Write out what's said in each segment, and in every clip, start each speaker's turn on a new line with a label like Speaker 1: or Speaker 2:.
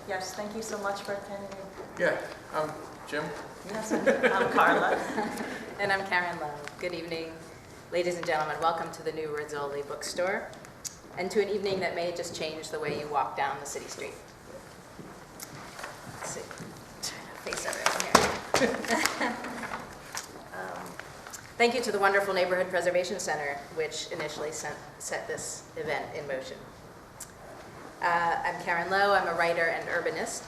Speaker 1: Yes, thank you so much for attending.
Speaker 2: Yeah, I'm Jim.
Speaker 1: Yes, I'm Carla.
Speaker 3: And I'm Karen Love. Good evening, ladies and gentlemen. Welcome to the new Rizzoli bookstore, and to an evening that may just change the way you walk down the city street. Let's see. Face everyone here. Thank you to the wonderful Neighborhood Preservation Center, which initially set this event in motion. I'm Karen Lowe. I'm a writer and urbanist,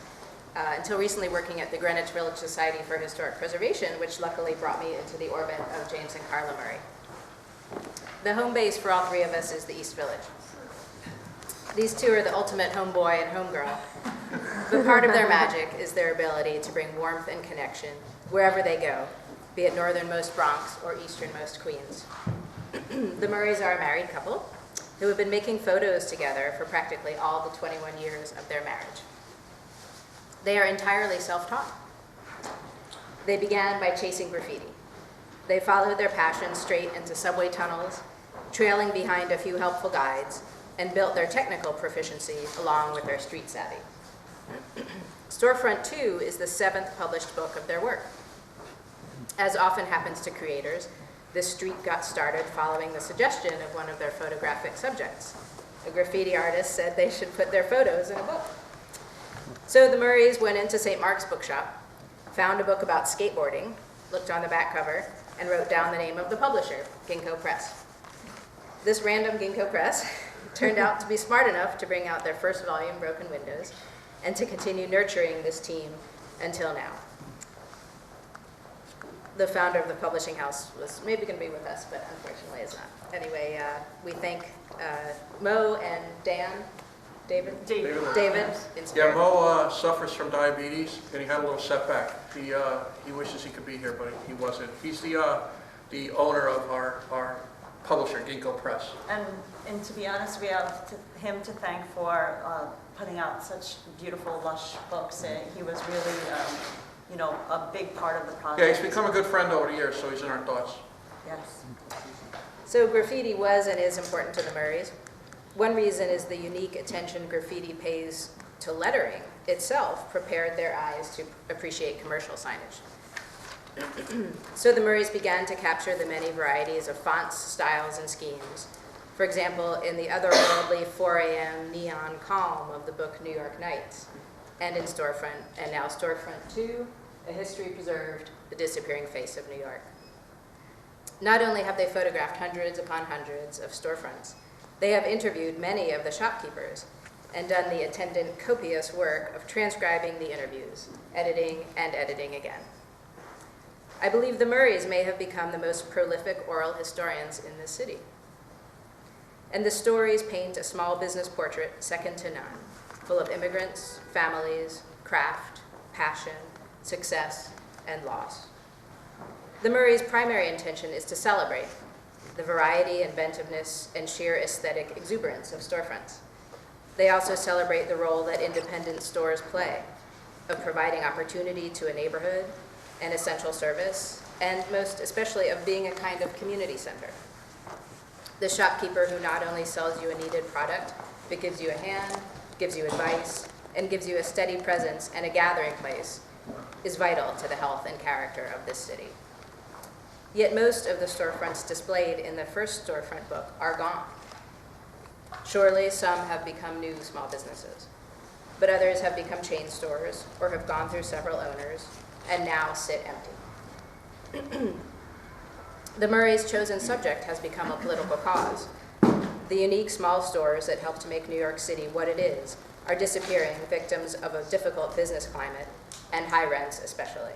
Speaker 3: until recently working at the Greenwich Village Society for Historic Preservation, which luckily brought me into the orbit of James and Carla Murray. The home base for all three of us is the East Village. These two are the ultimate homeboy and homegirl, but part of their magic is their ability to bring warmth and connection wherever they go, be it northernmost Bronx or easternmost Queens. The Murrays are a married couple who have been making photos together for practically all the 21 years of their marriage. They are entirely self-taught. They began by chasing graffiti. They followed their passion straight into subway tunnels, trailing behind a few helpful guides, and built their technical proficiency along with their street savvy. Storefront 2 is the 7th published book of their work. As often happens to creators, this streak got started following the suggestion of one of their photographic subjects. A graffiti artist said they should put their photos in a book. So the Murrays went into St. Mark's bookshop, found a book about skateboarding, looked on the back cover, and wrote down the name of the publisher, Ginkgo Press. This random Ginkgo Press turned out to be smart enough to bring out their first volume, Broken Windows, and to continue nurturing this team until now. The founder of the publishing house was maybe going to be with us, but unfortunately is not. Anyway, we thank Mo and David in spirit.
Speaker 2: Yeah, Mo suffers from diabetes, and he had a little setback. He wishes he could be here, but he wasn't. He's the owner of our publisher, Ginkgo Press.
Speaker 1: And to be honest, we have him to thank for putting out such beautiful, lush books. He was really, a big part of the project.
Speaker 2: Yeah, he's become a good friend over the years, so he's in our thoughts.
Speaker 1: Yes.
Speaker 3: So graffiti was and is important to the Murrays. One reason is the unique attention graffiti pays to lettering itself prepared their eyes to appreciate commercial signage. So the Murrays began to capture the many varieties of fonts, styles, and schemes. For example, in the otherworldly 4 a.m. neon calm of the book New York Nights, and in Storefront, and now Storefront 2, A History Preserved, The Disappearing Face of New York. Not only have they photographed hundreds upon hundreds of storefronts, they have interviewed many of the shopkeepers and done the attendant copious work of transcribing the interviews, editing and editing again. I believe the Murrays may have become the most prolific oral historians in this city. And the stories paint a small business portrait second to none, full of immigrants, families, craft, passion, success, and loss. The Murrays' primary intention is to celebrate the variety, inventiveness, and sheer aesthetic exuberance of storefronts. They also celebrate the role that independent stores play of providing opportunity to a neighborhood, an essential service, and most especially of being a kind of community center. The shopkeeper who not only sells you a needed product, but gives you a hand, gives you advice, and gives you a steady presence and a gathering place is vital to the health and character of this city. Yet most of the storefronts displayed in the first storefront book are gone. Surely some have become new small businesses, but others have become chain stores or have gone through several owners and now sit empty. The Murrays' chosen subject has become a political cause. The unique small stores that help to make New York City what it is are disappearing, victims of a difficult business climate and high rents especially.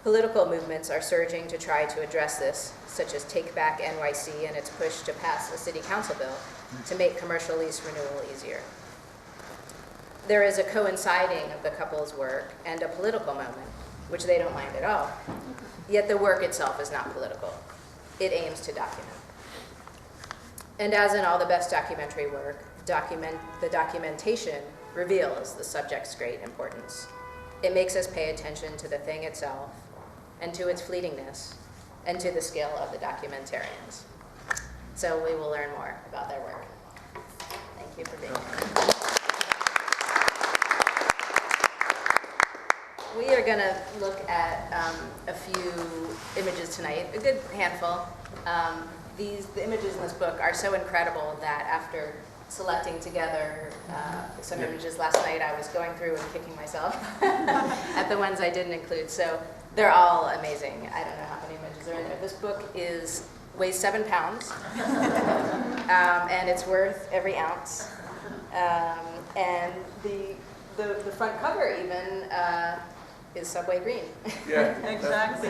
Speaker 3: Political movements are surging to try to address this, such as Take Back NYC and its push to pass a city council bill to make commercial lease renewal easier. There is a coinciding of the couple's work and a political moment, which they don't mind at all. Yet the work itself is not political. It aims to document. And as in all the best documentary work, the documentation reveals the subject's great importance. It makes us pay attention to the thing itself, and to its fleetingness, and to the skill of the documentarians. So we will learn more about their work. Thank you for being here. going to look at a few images tonight, a good handful. The images in this book are so incredible that after selecting together some images last night, I was going through and kicking myself at the ones I didn't include. So they're all amazing. I don't know how many images are in there. This book weighs 7 pounds, and it's worth every ounce. And the front cover even is Subway green.
Speaker 2: Yeah.
Speaker 1: Exactly.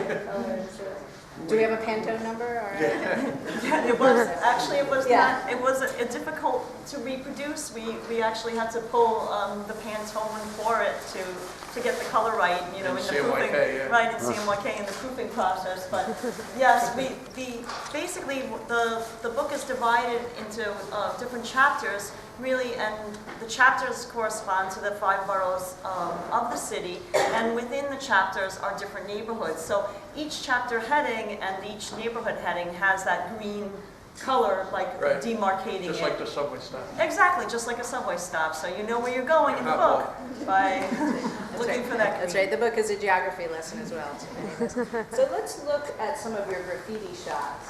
Speaker 3: Do we have a Pantone number? Or
Speaker 1: Yeah, it was
Speaker 3: Yeah.
Speaker 1: not, it was difficult to reproduce. We actually had to pull the Pantone for it to get the color right, you know,
Speaker 2: In
Speaker 1: in the
Speaker 2: CMYK,
Speaker 1: proofing,
Speaker 2: yeah.
Speaker 1: right, in CMYK in the proofing process. But yes, basically the book is divided into different chapters, really, and the chapters correspond to the 5 boroughs of the city, and within the chapters are different neighborhoods. So each chapter heading and each neighborhood heading has that green color, like
Speaker 2: Right.
Speaker 1: demarcating
Speaker 2: Just
Speaker 1: it.
Speaker 2: like the subway stop.
Speaker 1: Exactly, just like a subway stop, so you know where you're going in the book by looking for that green.
Speaker 3: That's right. The book is a geography lesson as well. So let's look at some of your graffiti shots.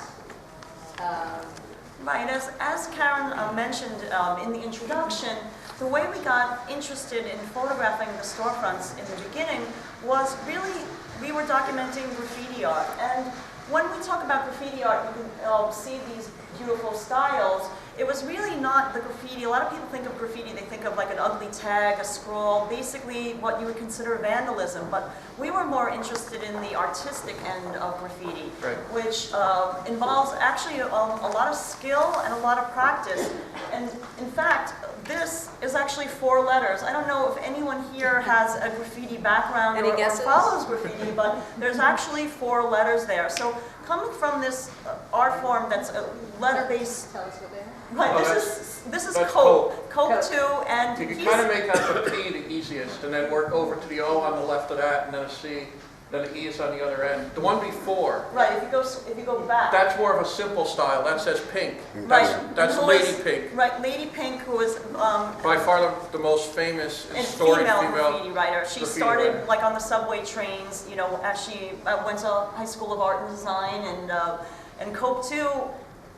Speaker 1: Right, as Karen mentioned in the introduction, the way we got interested in photographing the storefronts in the beginning was really, we were documenting graffiti art. And when we talk about graffiti art, you can see these beautiful styles. It was really not the graffiti. A lot of people think of graffiti, they think of like an ugly tag, a scroll, basically what you would consider vandalism. But we were more interested in the artistic end of graffiti,
Speaker 2: Right.
Speaker 1: which involves actually a lot of skill and a lot of practice. And in fact, this is actually 4 letters. I don't know if anyone here has a graffiti background
Speaker 3: Any
Speaker 1: or
Speaker 3: guesses?
Speaker 1: follows graffiti, but there's actually 4 letters there. So coming from this art form that's a letter-based,
Speaker 3: Tell us what they are.
Speaker 1: right,
Speaker 2: Oh,
Speaker 1: this is
Speaker 2: that's
Speaker 1: Cope.
Speaker 3: Cope.
Speaker 1: Cope 2, and
Speaker 2: You can
Speaker 1: he's-
Speaker 2: kind of make that the P the easiest, and then work over to the O on the left of that, and then a C, then the E is on the other end. The one before,
Speaker 1: right, if you go back.
Speaker 2: that's more of a simple style. That says pink.
Speaker 1: Right.
Speaker 2: That's
Speaker 1: Who
Speaker 2: Lady
Speaker 1: is-
Speaker 2: Pink.
Speaker 1: Right, Lady Pink, who is
Speaker 2: By far the most famous
Speaker 1: and
Speaker 2: storied
Speaker 1: female
Speaker 2: female.
Speaker 1: graffiti writer. She
Speaker 2: graffiti
Speaker 1: started
Speaker 2: writer.
Speaker 1: like on the subway trains, you know, as she went to High School of Art and Design, and Cope 2,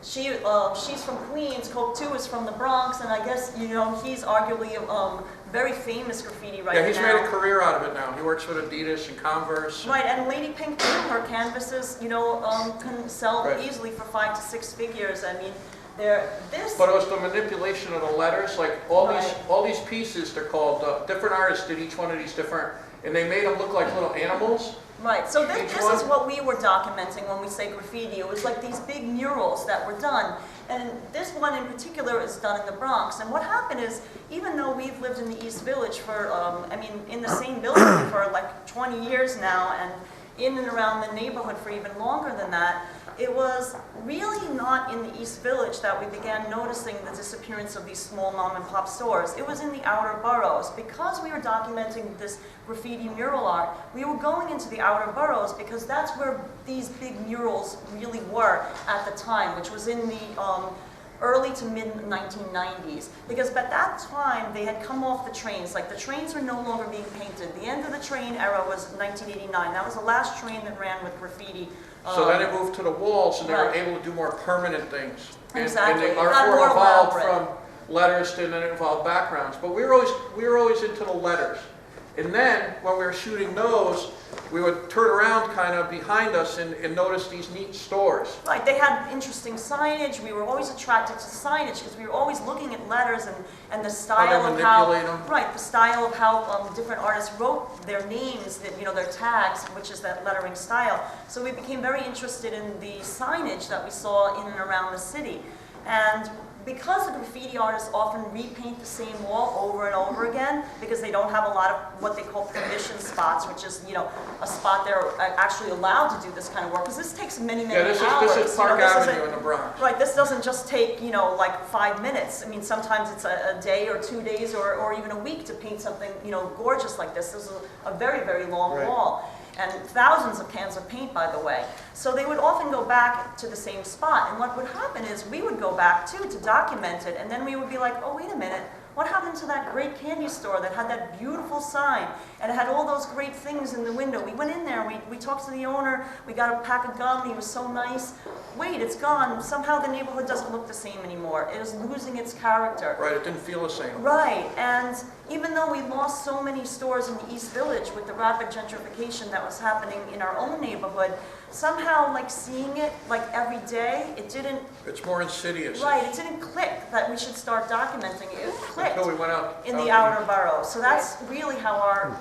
Speaker 1: she's from Queens. Cope 2 is from the Bronx, and I guess, you know, he's arguably a very famous graffiti writer
Speaker 2: Yeah, he's
Speaker 1: now.
Speaker 2: made a career out of it now. He works with Adidas and Converse.
Speaker 1: Right, and Lady Pink too, her canvases, you know, can sell
Speaker 2: Right.
Speaker 1: easily for 5 to 6 figures. I mean, this.
Speaker 2: But it was the manipulation of the letters, like all
Speaker 1: Right.
Speaker 2: these pieces, they're called, different artists did each one of these different, and they made them look like little animals.
Speaker 1: Right, so
Speaker 2: Each
Speaker 1: this
Speaker 2: one?
Speaker 1: is what we were documenting when we say graffiti. It was like these big murals that were done. And this one in particular is done in the Bronx. And what happened is, even though we've lived in the East Village for, in the same building for like 20 years now, and in and around the neighborhood for even longer than that, it was really not in the East Village that we began noticing the disappearance of these small mom and pop stores. It was in the outer boroughs. Because we were documenting this graffiti mural art, we were going into the outer boroughs because that's where these big murals really were at the time, which was in the early to mid 1990s. Because at that time, they had come off the trains. Like, the trains were no longer being painted. The end of the train era was 1989. That was the last train that ran with graffiti.
Speaker 2: So then it moved to the walls, and they were
Speaker 1: Right.
Speaker 2: able to do more permanent things.
Speaker 1: Exactly.
Speaker 2: And
Speaker 1: It
Speaker 2: the art
Speaker 1: got
Speaker 2: form
Speaker 1: more
Speaker 2: evolved
Speaker 1: elaborate.
Speaker 2: from letters to then it evolved backgrounds. But we were always into the letters. And then when we were shooting those, we would turn around kind of behind us and notice these neat stores.
Speaker 1: Right, they had interesting signage. We were always attracted to signage because we were always looking at letters and the style of how,
Speaker 2: manipulate 'em.
Speaker 1: right, the style of how different artists wrote their names, that, you know, their tags, which is that lettering style. So we became very interested in the signage that we saw in and around the city. And because the graffiti artists often repaint the same wall over and over again, because they don't have a lot of what they call permission spots, which is, you know, a spot they're actually allowed to do this kind of work, because this takes many, many
Speaker 2: Yeah, this
Speaker 1: hours.
Speaker 2: is
Speaker 1: You know,
Speaker 2: Park
Speaker 1: this
Speaker 2: Avenue
Speaker 1: isn't-
Speaker 2: in the Bronx.
Speaker 1: Right, this doesn't just take, you know, like 5 minutes. I mean, sometimes it's a day or 2 days or even a week to paint something, you know, gorgeous like this. This is a very, very long
Speaker 2: Right.
Speaker 1: wall. And thousands of cans of paint, by the way. So they would often go back to the same spot. And what would happen is we would go back too to document it. And then we would be like, oh, wait a minute. What happened to that great candy store that had that beautiful sign and it had all those great things in the window? We went in there, we talked to the owner, we got a pack of gum, he was so nice. Wait, it's gone. Somehow the neighborhood doesn't look the same anymore. It is losing its character.
Speaker 2: Right, it didn't feel the same.
Speaker 1: Right, and even though we lost so many stores in the East Village with the rapid gentrification that was happening in our own neighborhood, somehow, like, seeing it, like, every day, it didn't,
Speaker 2: It's more insidious.
Speaker 1: right, it didn't click that we should start documenting it. It clicked
Speaker 2: Until we went out.
Speaker 1: in the outer boroughs. So that's really how our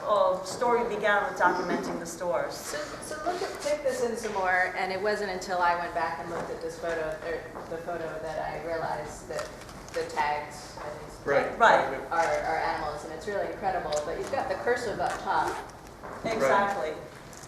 Speaker 1: story began with documenting the stores.
Speaker 3: So take this in some more, and it wasn't until I went back and looked at this photo, or the photo, that I realized that the tags, at least,
Speaker 2: Right.
Speaker 1: Right.
Speaker 3: are animals, and it's really incredible. But you've got the cursive up top.
Speaker 1: Exactly.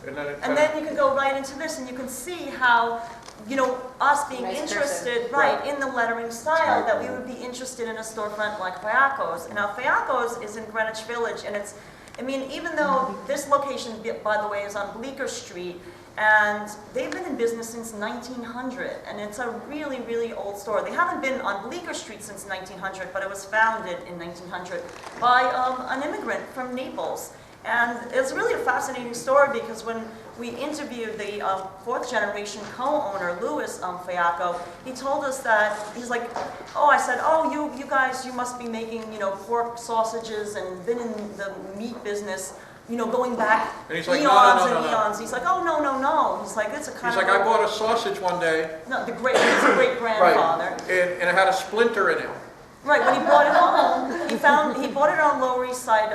Speaker 2: And then it
Speaker 1: And then you can go right into this and you can see how, you know, us being
Speaker 3: Nice
Speaker 1: interested,
Speaker 2: cursive.
Speaker 1: right,
Speaker 2: Right.
Speaker 1: in the lettering style, that we would be interested in a storefront like Fiacco's. Now, Fiacco's is in Greenwich Village, and it's, I mean, even though this location, by the way, is on Bleecker Street, and they've been in business since 1900, and it's a really, really old store. They haven't been on Bleecker Street since 1900, but it was founded in 1900 by an immigrant from Naples. And it's really a fascinating story because when we interviewed the fourth generation co-owner, Louis Fiacco, he told us that, he's like, oh, I said, oh, you guys, you must be making, you know, pork sausages and been in the meat business, you know, going back
Speaker 2: And he's like,
Speaker 1: eons
Speaker 2: no.
Speaker 1: and eons. He's like, oh, no. He's like, it's a kind
Speaker 2: He's
Speaker 1: of...
Speaker 2: like, I bought a sausage one day.
Speaker 1: No, his great-grandfather.
Speaker 2: Right. And it had a splinter in it.
Speaker 1: Right, when he brought it home, he bought it on Lower East Side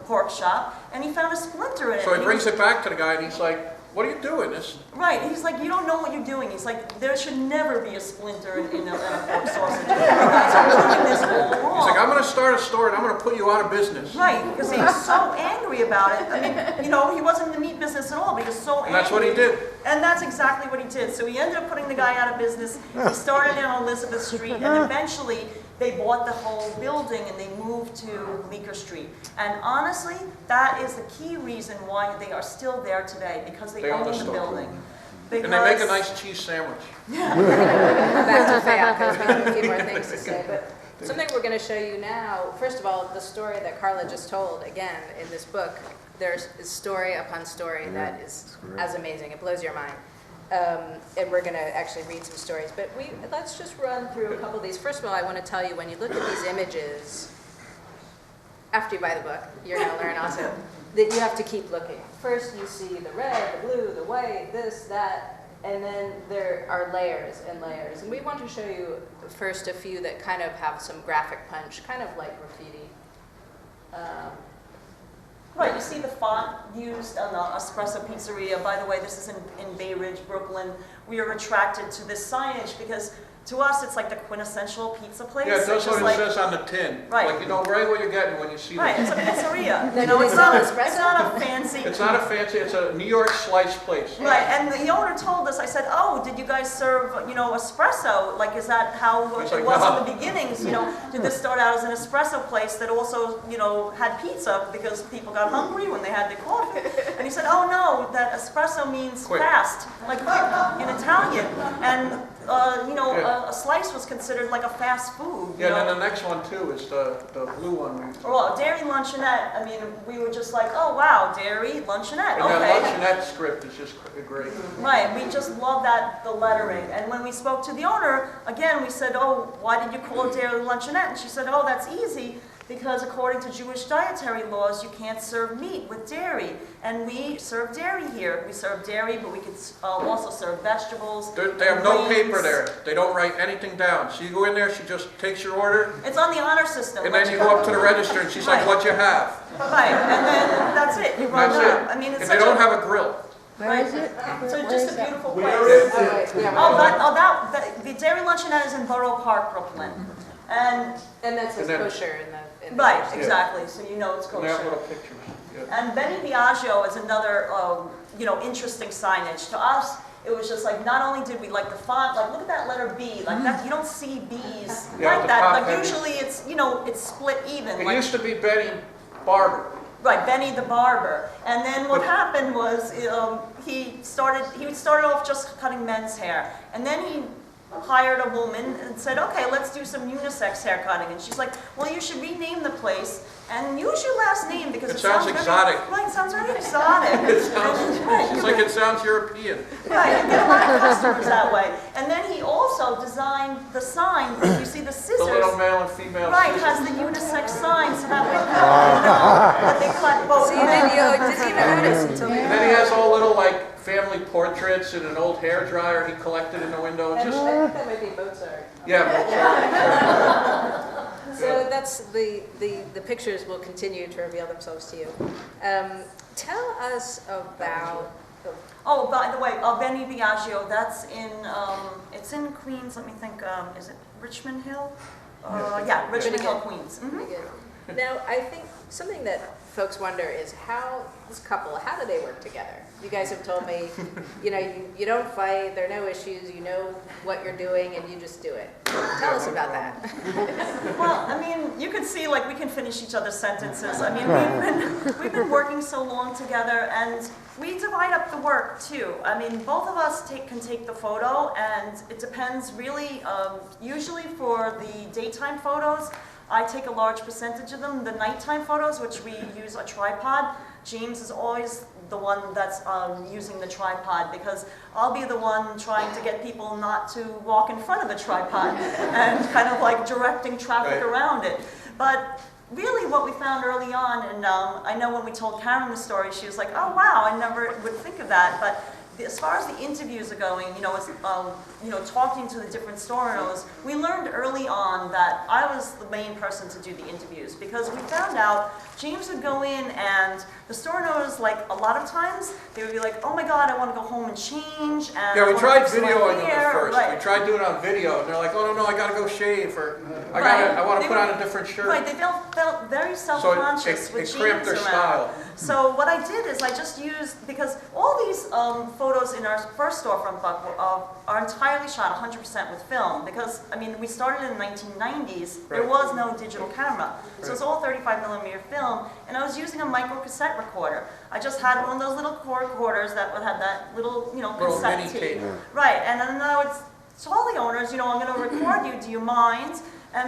Speaker 1: pork shop, and he found a splinter in it.
Speaker 2: So he
Speaker 1: and
Speaker 2: brings it back to the guy and he's like, what are you doing? This.
Speaker 1: Right, he's like, you don't know what you're doing. He's like, there should never be a splinter in a pork sausage. You guys are doing this all wrong.
Speaker 2: He's like, I'm going to start a store and I'm going to put you out of business.
Speaker 1: Right, because he was so angry about it. I mean, you know, he wasn't in the meat business at all, but he was so angry.
Speaker 2: And that's what he did.
Speaker 1: And that's exactly what he did. So he ended up putting the guy out of business. He started in on Elizabeth Street, and eventually they bought the whole building and they moved to Bleecker Street. And honestly, that is the key reason why they are still there today, because they own the
Speaker 2: store.
Speaker 1: building.
Speaker 2: And they make a nice cheese sandwich.
Speaker 3: Back to Fiacco's, we have a few more things to say, but something we're going to show you now, first of all, the story that Carla just told, again, in this book, there's story upon story that is as amazing. It blows your mind. And we're going to actually read some stories. But let's just run through a couple of these. First of all, I want to tell you, when you look at these images, after you buy the book, you're going to learn also that you have to keep looking. First, you see the red, the blue, the white, this, that, and then there are layers and layers. And we want to show you first a few that kind of have some graphic punch, kind of like graffiti.
Speaker 1: Right, you see the font used on the Espresso Pizzeria. By the way, this is in Bay Ridge, Brooklyn. We are attracted to this signage because to us it's like the quintessential pizza place.
Speaker 2: Yeah, that's what it
Speaker 1: like,
Speaker 2: says on the tin.
Speaker 1: Right.
Speaker 2: Like, you know right what you're getting when you see
Speaker 1: Right,
Speaker 2: this.
Speaker 1: it's a pizzeria.
Speaker 3: Then
Speaker 1: You know,
Speaker 3: do
Speaker 1: it's
Speaker 3: they
Speaker 1: not,
Speaker 3: sell
Speaker 1: it's
Speaker 3: espresso?
Speaker 1: not a fancy...
Speaker 2: It's not a fancy, it's a New York slice place.
Speaker 1: Right, and the owner told us, I said, oh, did you guys serve, you know, espresso? Like, is that how
Speaker 2: He's
Speaker 1: it
Speaker 2: like,
Speaker 1: was
Speaker 2: "No."
Speaker 1: in the beginnings? You know, did this start out as an espresso place that also, you know, had pizza because people got hungry when they had their coffee? And he said, oh, no, that espresso means
Speaker 2: Quick.
Speaker 1: fast, like quick, in Italian. And, you know,
Speaker 2: Yeah.
Speaker 1: a slice was considered like a fast food. You
Speaker 2: Yeah,
Speaker 1: know?
Speaker 2: and then the next one too is the blue one.
Speaker 1: Well, dairy luncheonette, I mean, we were just like, oh, wow, dairy luncheonette,
Speaker 2: And
Speaker 1: okay.
Speaker 2: that luncheonette script is just great.
Speaker 1: Right, we just love that, the lettering. And when we spoke to the owner, again, we said, oh, why did you call it Dairy Luncheonette? And she said, oh, that's easy, because according to Jewish dietary laws, you can't serve meat with dairy. And we serve dairy here. We serve dairy, but we could also serve vegetables.
Speaker 2: They have no
Speaker 1: grains.
Speaker 2: paper there. They don't write anything down. So you go in there, she just takes your order,
Speaker 1: It's on the honor system.
Speaker 2: and then you go up to the register and she's like,
Speaker 1: Right.
Speaker 2: what'd you have?
Speaker 1: Right, and then that's it, you run
Speaker 2: That's
Speaker 1: out.
Speaker 2: it.
Speaker 1: I mean, it's
Speaker 2: And
Speaker 1: such
Speaker 2: they don't have a grill.
Speaker 1: Right.
Speaker 4: Where is it?
Speaker 1: So
Speaker 4: Where
Speaker 1: just
Speaker 4: is
Speaker 1: a
Speaker 4: that?
Speaker 1: beautiful
Speaker 5: Where
Speaker 1: place.
Speaker 5: is it?
Speaker 1: The Dairy Luncheonette is in Borough Park, Brooklyn. And,
Speaker 3: And that says
Speaker 2: And then-
Speaker 3: kosher in the
Speaker 1: right,
Speaker 3: first.
Speaker 1: exactly, so you know it's
Speaker 2: And they have
Speaker 1: kosher.
Speaker 2: little pictures. Yeah.
Speaker 1: And Benny Biagio is another, you know, interesting signage. To us, it was just like, not only did we like the font, like look at that letter B, like that, you don't see B's
Speaker 2: Yeah,
Speaker 1: like
Speaker 2: the
Speaker 1: that.
Speaker 2: top
Speaker 1: Like
Speaker 2: heavy.
Speaker 1: usually it's, you know, it's split even.
Speaker 2: It
Speaker 1: like,
Speaker 2: used to be Betty Barber.
Speaker 1: Right, Benny the barber. And then what
Speaker 2: But-
Speaker 1: happened was he started off just cutting men's hair. And then he hired a woman and said, okay, let's do some unisex hair cutting. And she's like, well, you should rename the place and use your last name because
Speaker 2: It
Speaker 1: it
Speaker 2: sounds
Speaker 1: very-
Speaker 2: exotic.
Speaker 1: Right, it sounds very exotic.
Speaker 2: It sounds,
Speaker 1: Right,
Speaker 2: it's
Speaker 1: you
Speaker 2: like
Speaker 1: would-
Speaker 2: it sounds European.
Speaker 1: Right, you get a lot of customers that way. And then he also designed the sign, if you see the
Speaker 2: The
Speaker 1: scissors.
Speaker 2: little male and female
Speaker 1: Right,
Speaker 2: scissors.
Speaker 1: has the unisex sign, so that way people know that they cut both.
Speaker 3: So you didn't even notice until
Speaker 2: And then he has all little like family portraits and an old hair dryer he collected in the window.
Speaker 3: I
Speaker 2: Just
Speaker 3: think that might be Mozart.
Speaker 2: yeah.
Speaker 3: So that's the pictures will continue to reveal themselves to you. Tell us about,
Speaker 1: Oh, by the way, Benny Biagio, that's in, it's in Queens, let me think, is it Richmond Hill? Yeah, Richmond
Speaker 3: Pretty
Speaker 1: Hill,
Speaker 3: good.
Speaker 1: Queens.
Speaker 3: Pretty good. Now, I think something that folks wonder is how this couple, how do they work together? You guys have told me, you don't fight, there are no issues, you know what you're doing, and you just do it. Tell us about that.
Speaker 1: Well, I mean, you can see, like, we can finish each other's sentences. I mean, we've been working so long together, and we divide up the work, too. I mean, both of us can take the photo, and it depends really, usually for the daytime photos, I take a large percentage of them. The nighttime photos, which we use a tripod, James is always the one that's using the tripod because I'll be the one trying to get people not to walk in front of the tripod and kind of like directing traffic
Speaker 2: Right.
Speaker 1: around it. But really what we found early on, and I know when we told Karen the story, she was like, oh wow, I never would think of that. But as far as the interviews are going, talking to the different store owners, we learned early on that I was the main person to do the interviews because we found out James would go in and the store owners, like a lot of times, they would be like, oh my God, I want to go home and change. And
Speaker 2: Yeah,
Speaker 1: I
Speaker 2: we
Speaker 1: wanna
Speaker 2: tried
Speaker 1: fix my
Speaker 2: videoing them
Speaker 1: hair."
Speaker 2: at first.
Speaker 1: Right.
Speaker 2: We tried doing it on video, and they're like, "Oh no, I gotta go shave," or
Speaker 1: Right.
Speaker 2: I want
Speaker 1: They
Speaker 2: to put
Speaker 1: were-
Speaker 2: on a different shirt."
Speaker 1: Right, they felt very
Speaker 2: So
Speaker 1: self-conscious
Speaker 2: it
Speaker 1: with
Speaker 2: cramped
Speaker 1: James
Speaker 2: their
Speaker 1: around.
Speaker 2: style.
Speaker 1: So what I did is I just used, because all these photos in our first storefront book are entirely shot 100% with film, because, I mean, we started in the 1990s, there
Speaker 2: Right.
Speaker 1: was no digital camera. So
Speaker 2: Right.
Speaker 1: it's all 35mm film, and I was using a micro cassette recorder. I just had one of those little recorders that would have that little,
Speaker 2: Little
Speaker 1: cassette
Speaker 2: mini tape.
Speaker 1: Right, and then I would tell the owners, I'm going to record you, do you mind?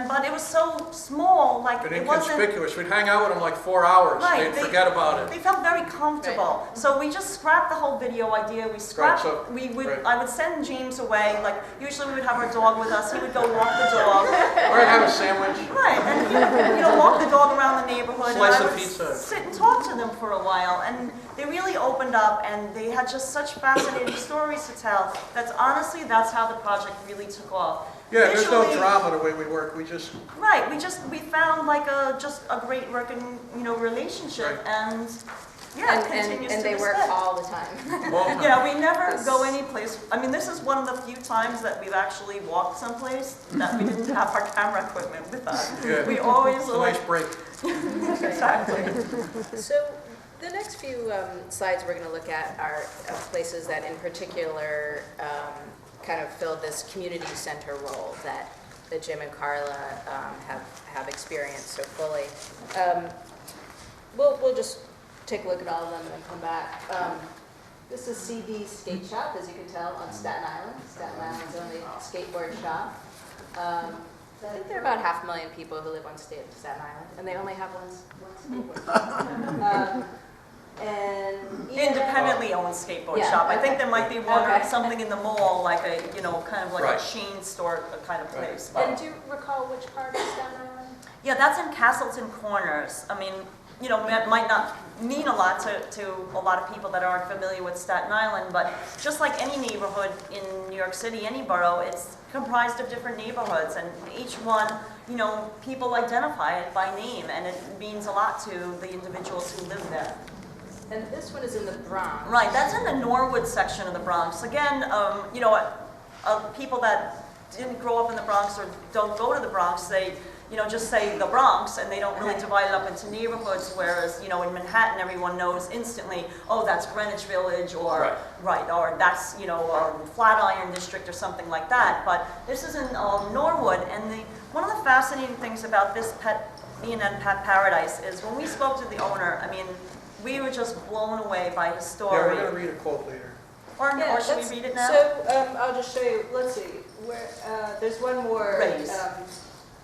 Speaker 1: But it was so small, like
Speaker 2: And
Speaker 1: it wasn't.
Speaker 2: inconspicuous. We'd hang out with them like 4 hours.
Speaker 1: Right,
Speaker 2: They'd forget about it.
Speaker 1: They felt very comfortable. So we just scrapped the whole video idea. We scrapped,
Speaker 2: so- right.
Speaker 1: I would send James away, like usually we would have our dog with us. He would go walk the dog.
Speaker 2: Or I'd have a sandwich.
Speaker 1: Right, and he would, walk the dog around the neighborhood.
Speaker 2: Slice
Speaker 1: and I
Speaker 2: of
Speaker 1: would
Speaker 2: pizza.
Speaker 1: sit and talk to them for a while. And they really opened up and they had just such fascinating stories to tell. Honestly, that's how the project really took off.
Speaker 2: Yeah, there's no
Speaker 1: Visually-
Speaker 2: drama the way we work. We just
Speaker 1: Right, we found like just a great working, relationship,
Speaker 2: Right.
Speaker 1: and yeah, it continues
Speaker 3: and
Speaker 1: to
Speaker 3: they
Speaker 1: this
Speaker 3: work
Speaker 1: day.
Speaker 3: all the time.
Speaker 2: all the time.
Speaker 1: Yeah, we never
Speaker 3: This-
Speaker 1: go any place. I mean, this is one of the few times that we've actually walked someplace that we didn't have our camera equipment with us.
Speaker 2: Yeah.
Speaker 1: We always
Speaker 2: It's a nice break.
Speaker 1: exactly.
Speaker 3: So the next few slides we're going to look at are places that in particular kind of filled this community center role that Jim and Carla have experienced so fully. We'll just take a look at all of them and then come back. This is CD Skate Shop, as you can tell, on Staten Island. Staten Island's only skateboard shop. I think there are about 500,000 people who live on Staten Island, and they only have one skateboard. And
Speaker 1: Independently owned skateboard
Speaker 3: Yeah,
Speaker 1: shop. I think
Speaker 3: okay.
Speaker 1: there might be one or
Speaker 3: Okay.
Speaker 1: something in the mall, like a, kind of like a
Speaker 2: Right.
Speaker 1: chain store kind of
Speaker 2: Right.
Speaker 1: place.
Speaker 3: And do you recall which part of Staten Island?
Speaker 1: Yeah, that's in Castleton Corners. I mean, it might not mean a lot to a lot of people that aren't familiar with Staten Island, but just like any neighborhood in New York City, any borough, it's comprised of different neighborhoods, and each one, people identify it by name, and it means a lot to the individuals who live there.
Speaker 3: And this one is in the Bronx.
Speaker 1: Right, that's in the Norwood section of the Bronx. Again, people that didn't grow up in the Bronx or don't go to the Bronx, they, just say the Bronx, and they don't really divide it up into neighborhoods, whereas, in Manhattan, everyone knows instantly, oh, that's Greenwich Village, or, or that's, Flatiron District, or something like that. But this is in Norwood, and one of the fascinating things about this E&N Pet Paradise is when we spoke to the owner, I mean, we were just blown away by his
Speaker 2: Yeah, we're
Speaker 1: story.
Speaker 2: going to read a quote later.
Speaker 1: Or should we read it now?
Speaker 3: So I'll just show you, let's see, There's one more
Speaker 1: Ray's.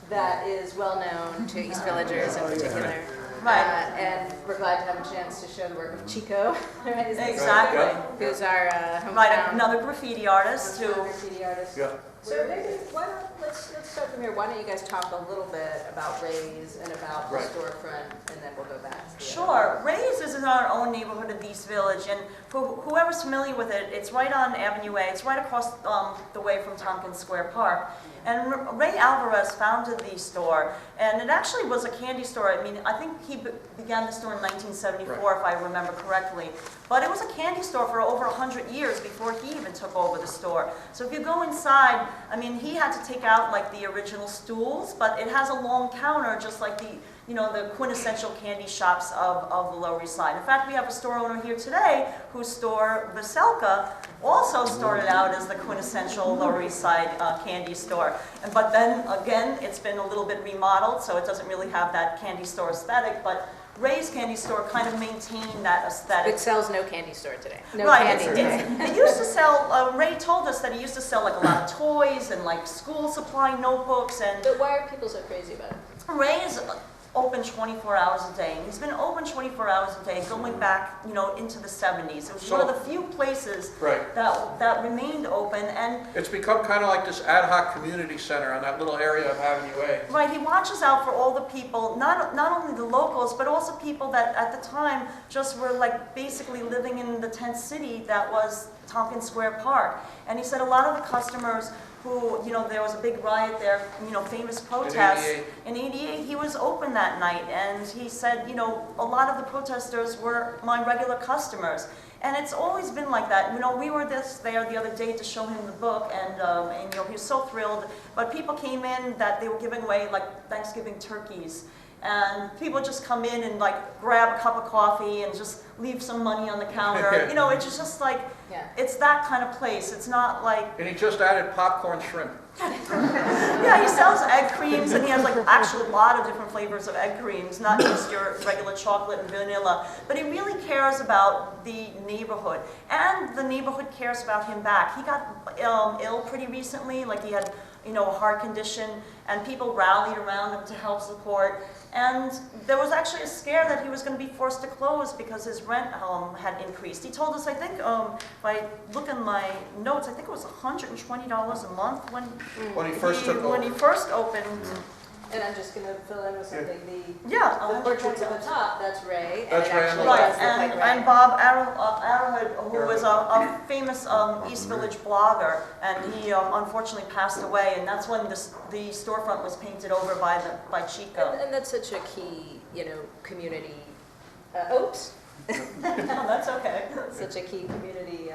Speaker 3: that is well-known to East Villagers in particular.
Speaker 1: Right.
Speaker 3: And we're glad to have a chance to show the work of Chico, right? Is that
Speaker 1: Exactly.
Speaker 2: Yeah.
Speaker 3: who's our
Speaker 1: Right,
Speaker 3: hometown
Speaker 1: another graffiti artist who,
Speaker 3: graffiti artist.
Speaker 2: Yeah.
Speaker 3: So maybe, let's start from here. Why don't you guys talk a little bit about Ray's and about the
Speaker 2: Right.
Speaker 3: storefront, and then we'll go back to the
Speaker 1: sure, Ray's is in our own neighborhood of East Village, and for whoever's familiar with it, it's right on Avenue A, it's right across the way from Tompkins Square Park. And Ray Alvarez founded the store, and it actually was a candy store. I mean, I think he began the store in 1974, if I remember correctly. But it was a candy store for over 100 years before he even took over the store. So if you go inside, I mean, he had to take out like the original stools, but it has a long counter, just like the, you know, the quintessential candy shops of the Lower East Side. In fact, we have a store owner here today whose store, Veselka, also started out as the quintessential Lower East Side candy store. But then again, it's been a little bit remodeled, so it doesn't really have that candy store aesthetic. But Ray's Candy Store kind of maintained that aesthetic.
Speaker 3: It sells no candy store today. No
Speaker 1: Right,
Speaker 3: candy today.
Speaker 1: it used to sell, Ray told us that he used to sell like a lot of toys and like school supply notebooks, and
Speaker 3: But why are people so crazy about it?
Speaker 1: Ray is open 24 hours a day, and he's been open 24 hours a day going back, you know, into the 70s. It was one of the few places
Speaker 2: Right.
Speaker 1: that remained open, and
Speaker 2: It's become kind of like this ad hoc community center on that little area of Avenue A.
Speaker 1: right, he watches out for all the people, not only the locals, but also people that at the time just were like basically living in the tent city that was Tompkins Square Park. And he said a lot of the customers who, you know, there was a big riot there, you know, famous protests. In 88, he was open that night, and he said, you know, a lot of the protesters were my regular customers. And it's always been like that. You know, we were there the other day to show him the book, and you know, he was so thrilled. But people came in that they were giving away like Thanksgiving turkeys. And people just come in and like grab a cup of coffee and just leave some money on the counter. You know, it's just like,
Speaker 3: Yeah.
Speaker 1: it's that kind of place. It's not like,
Speaker 2: And he just added popcorn shrimp.
Speaker 1: yeah, he sells egg creams, and he has like actually a lot of different flavors of egg creams, not just your regular chocolate and vanilla. But he really cares about the neighborhood, and the neighborhood cares about him back. He got ill pretty recently, like he had, you know, a heart condition, and people rallied around him to help support. And there was actually a scare that he was going to be forced to close because his rent had increased. He told us, I think, if I look in my notes, I think it was $120 a month
Speaker 2: When he first took over.
Speaker 1: when he first opened.
Speaker 3: And I'm just going to fill in with something.
Speaker 1: Yeah,
Speaker 3: The portraits at the top, that's Ray.
Speaker 2: That's
Speaker 3: and it
Speaker 2: Ray
Speaker 3: actually
Speaker 2: on the
Speaker 1: right,
Speaker 3: does look like Ray.
Speaker 1: and Bob Arrowhead, who was a famous East Village blogger, and he unfortunately passed away, and that's when the storefront was painted over by Chico.
Speaker 3: And that's such a key, you know, community, oops,
Speaker 1: Oh, that's okay.
Speaker 3: such a key community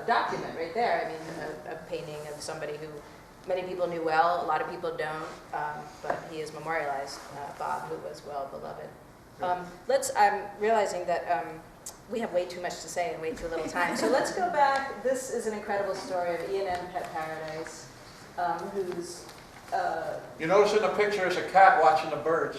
Speaker 3: document right there. I mean, a painting of somebody who many people knew well, a lot of people don't, but he is memorialized, Bob, who was well beloved. I'm realizing that we have way too much to say and way too little time. So let's go back. This is an incredible story of E&M Pet Paradise, who's
Speaker 2: You notice in the picture there's a cat watching the birds.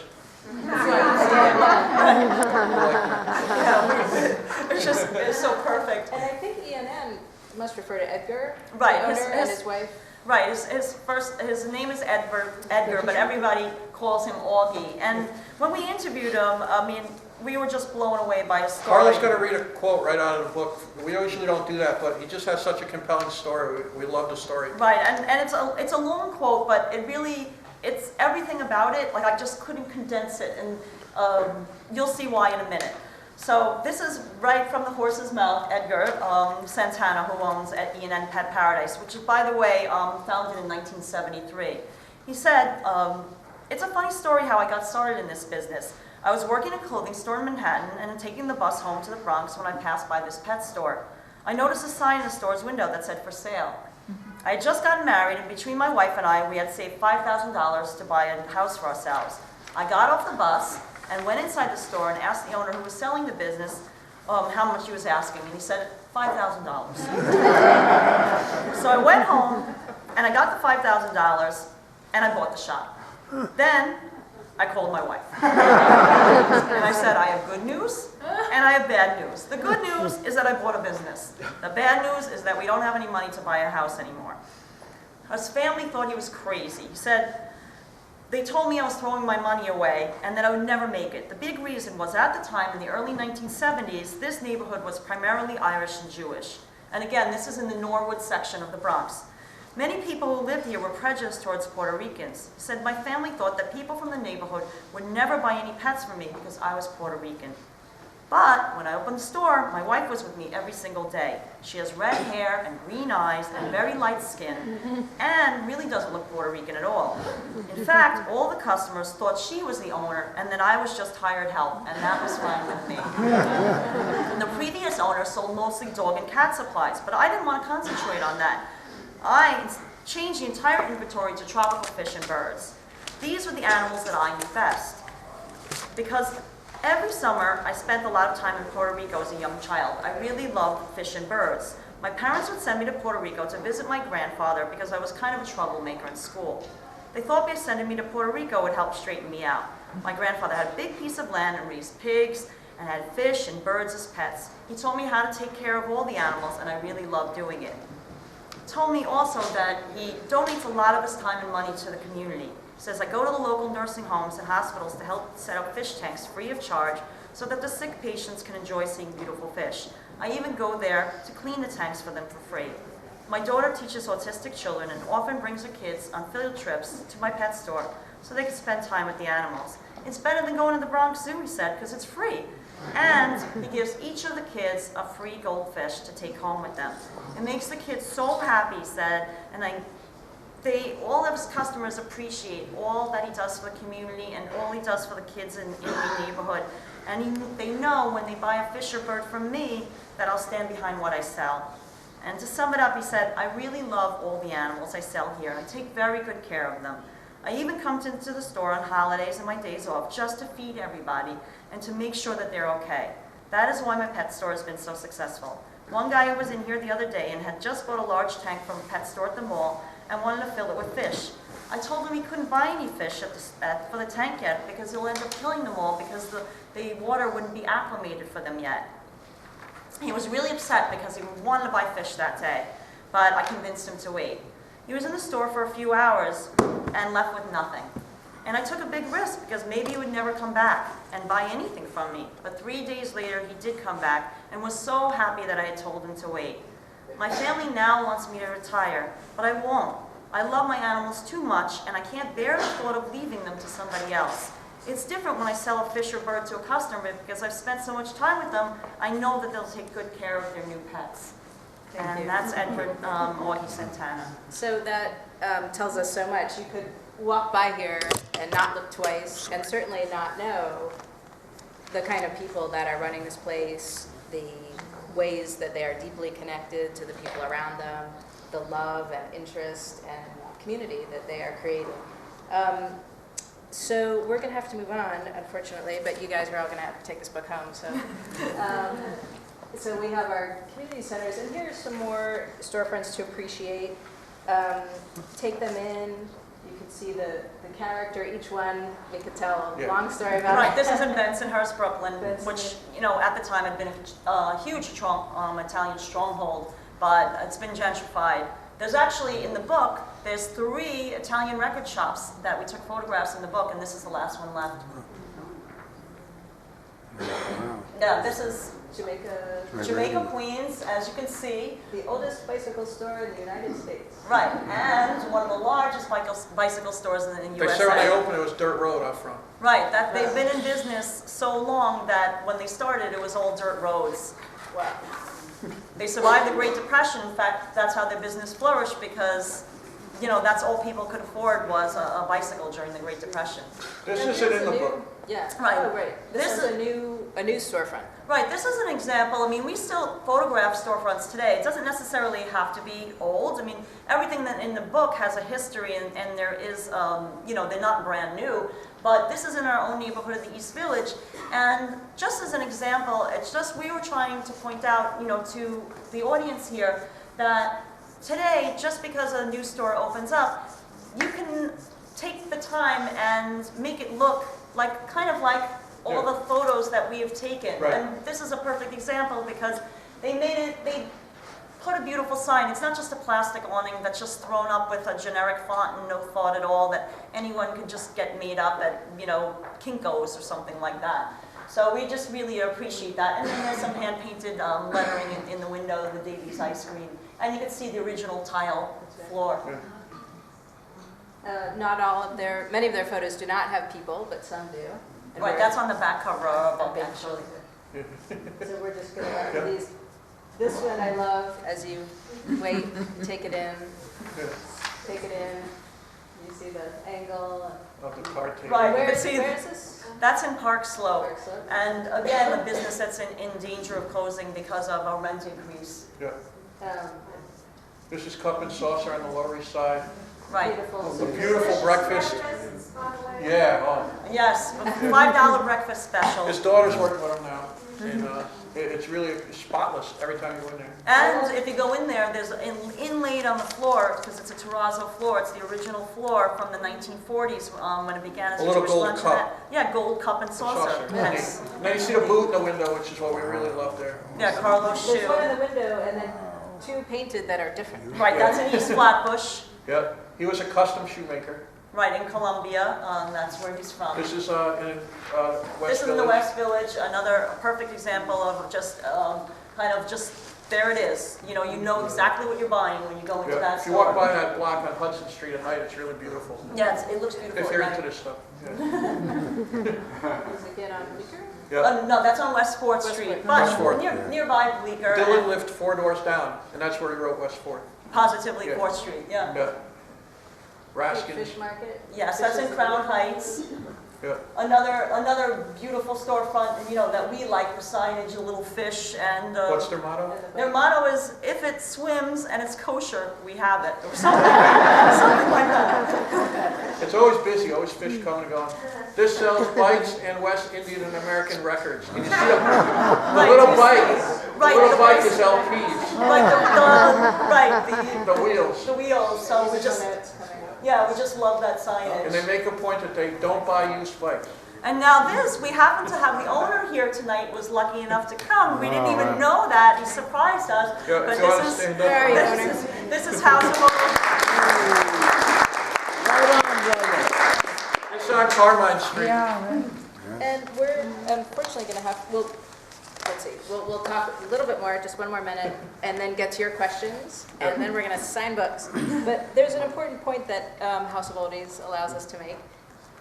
Speaker 1: It's so perfect.
Speaker 3: And I think E&M must refer to Edgar,
Speaker 1: Right,
Speaker 3: the
Speaker 1: his-
Speaker 3: owner, and
Speaker 1: his-
Speaker 3: his wife.
Speaker 1: Right, his name is Edgar, but everybody calls him Augie. And when we interviewed him, I mean, we were just blown away by his story.
Speaker 2: Carla's going to read a quote right out of the book. We usually don't do that, but he just has such a compelling story. We love the story.
Speaker 1: Right, and it's a long quote, but it's everything about it. Like I just couldn't condense it, and you'll see why in a minute. So this is right from the horse's mouth, Edgar Santana, who owns at E&N Pet Paradise, which is, by the way, founded in 1973. He said, "It's a funny story how I got started in this business. I was working in a clothing store in Manhattan and taking the bus home to the Bronx when I passed by this pet store. I noticed a sign in the store's window that said for sale. I had just gotten married, and between my wife and I, we had saved $5,000 to buy a house for ourselves. I got off the bus and went inside the store and asked the owner who was selling the business how much he was asking, and he said $5,000. So I went home and I got the $5,000 and I bought the shop. Then I called my wife. And I said, I have good news and I have bad news. The good news is that I bought a business. The bad news is that we don't have any money to buy a house anymore. His family thought he was crazy. He said, they told me I was throwing my money away and that I would never make it. The big reason was at the time, in the early 1970s, this neighborhood was primarily Irish and Jewish. And again, this is in the Norwood section of the Bronx. Many people who lived here were prejudiced towards Puerto Ricans. He said, my family thought that people from the neighborhood would never buy any pets for me because I was Puerto Rican. But when I opened the store, my wife was with me every single day. She has red hair and green eyes and very light skin and really doesn't look Puerto Rican at all. In fact, all the customers thought she was the owner and that I was just hired help, and that was fine with me. The previous owner sold mostly dog and cat supplies, but I didn't want to concentrate on that. I changed the entire inventory to tropical fish and birds. These were the animals that I knew best. Because every summer, I spent a lot of time in Puerto Rico as a young child. I really loved fish and birds. My parents would send me to Puerto Rico to visit my grandfather because I was kind of a troublemaker in school. They thought by sending me to Puerto Rico would help straighten me out. My grandfather had a big piece of land and raised pigs and had fish and birds as pets. He taught me how to take care of all the animals, and I really loved doing it. He told me also that he donates a lot of his time and money to the community. He says, I go to the local nursing homes and hospitals to help set up fish tanks free of charge so that the sick patients can enjoy seeing beautiful fish. I even go there to clean the tanks for them for free. My daughter teaches autistic children and often brings her kids on field trips to my pet store so they can spend time with the animals. It's better than going to the Bronx Zoo, he said, because it's free. And he gives each of the kids a free goldfish to take home with them. It makes the kids so happy, he said, and all of his customers appreciate all that he does for the community and all he does for the kids in the neighborhood. And they know when they buy a fish or bird from me that I'll stand behind what I sell. And to sum it up, he said, I really love all the animals I sell here. I take very good care of them. I even come into the store on holidays and my days off just to feed everybody and to make sure that they're okay. That is why my pet store has been so successful. One guy was in here the other day and had just bought a large tank from a pet store at the mall and wanted to fill it with fish. I told him he couldn't buy any fish for the tank yet because he'll end up killing them all because the water wouldn't be acclimated for them yet. He was really upset because he wanted to buy fish that day, but I convinced him to wait. He was in the store for a few hours and left with nothing. And I took a big risk because maybe he would never come back and buy anything from me. But 3 days later, he did come back and was so happy that I had told him to wait. My family now wants me to retire, but I won't. I love my animals too much, and I can't bear the thought of leaving them to somebody else. It's different when I sell a fish or bird to a customer because I've spent so much time with them, I know that they'll take good care of their new pets.
Speaker 3: Thank you.
Speaker 1: That's Edward Augie Santana.
Speaker 3: So that tells us so much. You could walk by here and not look twice, and certainly not know the kind of people that are running this place, the ways that they are deeply connected to the people around them, the love and interest and community that they are creating. So we're going to have to move on, unfortunately, but you guys are all going to have to take this book home. So, so we have our community centers, and here's some more storefronts to appreciate. Take them in. You can see the character, each one. We could tell a long story about
Speaker 1: Right,
Speaker 3: it.
Speaker 1: this is in Bensonhurst, Brooklyn,
Speaker 3: Bensonhurst.
Speaker 1: which, at the time had been a huge Italian stronghold, but it's been gentrified. There's actually, in the book, there's 3 Italian record shops that we took photographs in the book, and this is the last one left. Yeah, this is Jamaica, Queens, as you can see.
Speaker 3: The oldest bicycle store in the United States.
Speaker 1: Right, and one of the largest bicycle stores in the
Speaker 2: They
Speaker 1: USA.
Speaker 2: said when they opened, it was dirt road up front.
Speaker 1: Right, that they've been in business so long that when they started, it was all dirt roads.
Speaker 3: Wow.
Speaker 1: They survived the Great Depression. In fact, that's how their business flourished because, that's all people could afford was a bicycle during the Great Depression.
Speaker 2: This
Speaker 3: And
Speaker 2: isn't
Speaker 3: here's
Speaker 2: in
Speaker 3: a
Speaker 2: the
Speaker 3: new-
Speaker 2: book.
Speaker 3: Yeah.
Speaker 1: Right.
Speaker 3: Oh, right. This is a new storefront.
Speaker 1: Right, this is an example. I mean, we still photograph storefronts today. It doesn't necessarily have to be old. I mean, everything that in the book has a history and there is, they're not brand new. But this is in our own neighborhood of the East Village. And just as an example, it's just we were trying to point out, to the audience here that today, just because a new store opens up, you can take the time and make it look kind of like all the photos that we have taken.
Speaker 2: Right.
Speaker 1: And this is a perfect example because they put a beautiful sign. It's not just a plastic awning that's just thrown up with a generic font and no thought at all that anyone could just get made up at, you know, Kinko's or something like that. So we just really appreciate that. And then there's some hand-painted lettering in the window of the Davies ice cream. And you can see the original tile floor.
Speaker 3: Not all of their, many of their photos do not have people, but some do. And
Speaker 1: Right,
Speaker 3: we're-
Speaker 1: that's on the back cover of a book, actually.
Speaker 3: So we're just gonna let these, this one I love, as you wait, take it in, take it in, you see the angle.
Speaker 2: Of the card table.
Speaker 1: Right.
Speaker 3: Where
Speaker 1: you
Speaker 3: is,
Speaker 1: can see-
Speaker 3: where is this?
Speaker 1: That's in Park Slope.
Speaker 3: Park Slope?
Speaker 1: And again, a business that's in danger of closing because of a rent increase.
Speaker 2: Yeah.
Speaker 3: Um,
Speaker 2: This is Cup and Saucer on the Lower East Side.
Speaker 1: Right.
Speaker 3: Beautiful.
Speaker 2: A beautiful breakfast. Yeah, oh.
Speaker 1: Yes, $5 breakfast special.
Speaker 2: His daughter's working with him now, and it's really spotless every time you go in there.
Speaker 1: And if you go in there, there's inlaid on the floor, because it's a terrazzo floor, it's the original floor from the 1940s when it began as
Speaker 2: A
Speaker 1: a
Speaker 2: little
Speaker 1: Jewish
Speaker 2: gold
Speaker 1: luncheonette.
Speaker 2: cup.
Speaker 1: Yeah, gold cup and saucer.
Speaker 2: Saucer.
Speaker 1: Yes.
Speaker 2: And then you see the boot in the window, which is what we really love there.
Speaker 1: Yeah, Carlos
Speaker 3: There's
Speaker 1: shoe.
Speaker 3: one in the window and then two painted that are different.
Speaker 1: Right, that's in East Flatbush,
Speaker 2: Yeah, he was a custom shoemaker.
Speaker 1: right in Columbia, that's where he's from.
Speaker 2: This is in West
Speaker 1: This is in the
Speaker 2: Village.
Speaker 1: West Village, another perfect example of just, kind of just, there it is. You know exactly what you're buying when you go into
Speaker 2: Yeah,
Speaker 1: that
Speaker 2: if you walk
Speaker 1: store.
Speaker 2: by that block on Hudson Street at night, it's really beautiful.
Speaker 1: Yeah, it looks beautiful.
Speaker 2: If you're
Speaker 1: at
Speaker 2: into
Speaker 1: night.
Speaker 2: this stuff. Yeah.
Speaker 3: Is it on Bleecker?
Speaker 2: Yeah.
Speaker 1: No, that's on West 4th
Speaker 3: West
Speaker 1: Street,
Speaker 3: Fourth.
Speaker 2: West
Speaker 1: but
Speaker 2: Fourth.
Speaker 1: nearby Bleecker.
Speaker 2: Dylan
Speaker 1: and
Speaker 2: lived 4 doors down, and that's where he wrote West Fourth.
Speaker 1: Positively
Speaker 2: Yeah.
Speaker 1: 4th Street, yeah.
Speaker 2: Yeah. Raskins.
Speaker 3: Fish market?
Speaker 1: Yes, that's in Crown Heights.
Speaker 2: Yeah.
Speaker 1: Another beautiful storefront, that we like for signage, a little fish, and
Speaker 2: What's their motto?
Speaker 1: their motto is, if it swims and it's kosher, we have it, or something, something like that.
Speaker 2: It's always busy, always fish coming and going. This sells bikes and West Indian and American records. And you see the little bike,
Speaker 1: Right,
Speaker 2: the little
Speaker 1: the
Speaker 2: bike
Speaker 1: place-
Speaker 2: is LPs,
Speaker 1: Like right,
Speaker 2: the wheels.
Speaker 1: the wheels, so we just,
Speaker 3: Notes coming up.
Speaker 1: yeah, we just love that
Speaker 2: And they
Speaker 1: signage.
Speaker 2: make a point that they don't buy used bikes.
Speaker 1: And now this, we happen to have the owner here tonight, was lucky enough to come. We didn't even know that, he surprised us.
Speaker 2: Yeah,
Speaker 1: But
Speaker 2: if you want to
Speaker 1: this is,
Speaker 2: stand
Speaker 3: Where are you,
Speaker 2: up.
Speaker 3: owner?
Speaker 1: this is House of Old.
Speaker 2: It's on Carmine Street.
Speaker 3: And we're unfortunately gonna have, let's see, we'll talk a little bit more, just one more minute, and then get to your questions, and then we're gonna sign books. But there's an important point that House of Oldies allows us to make,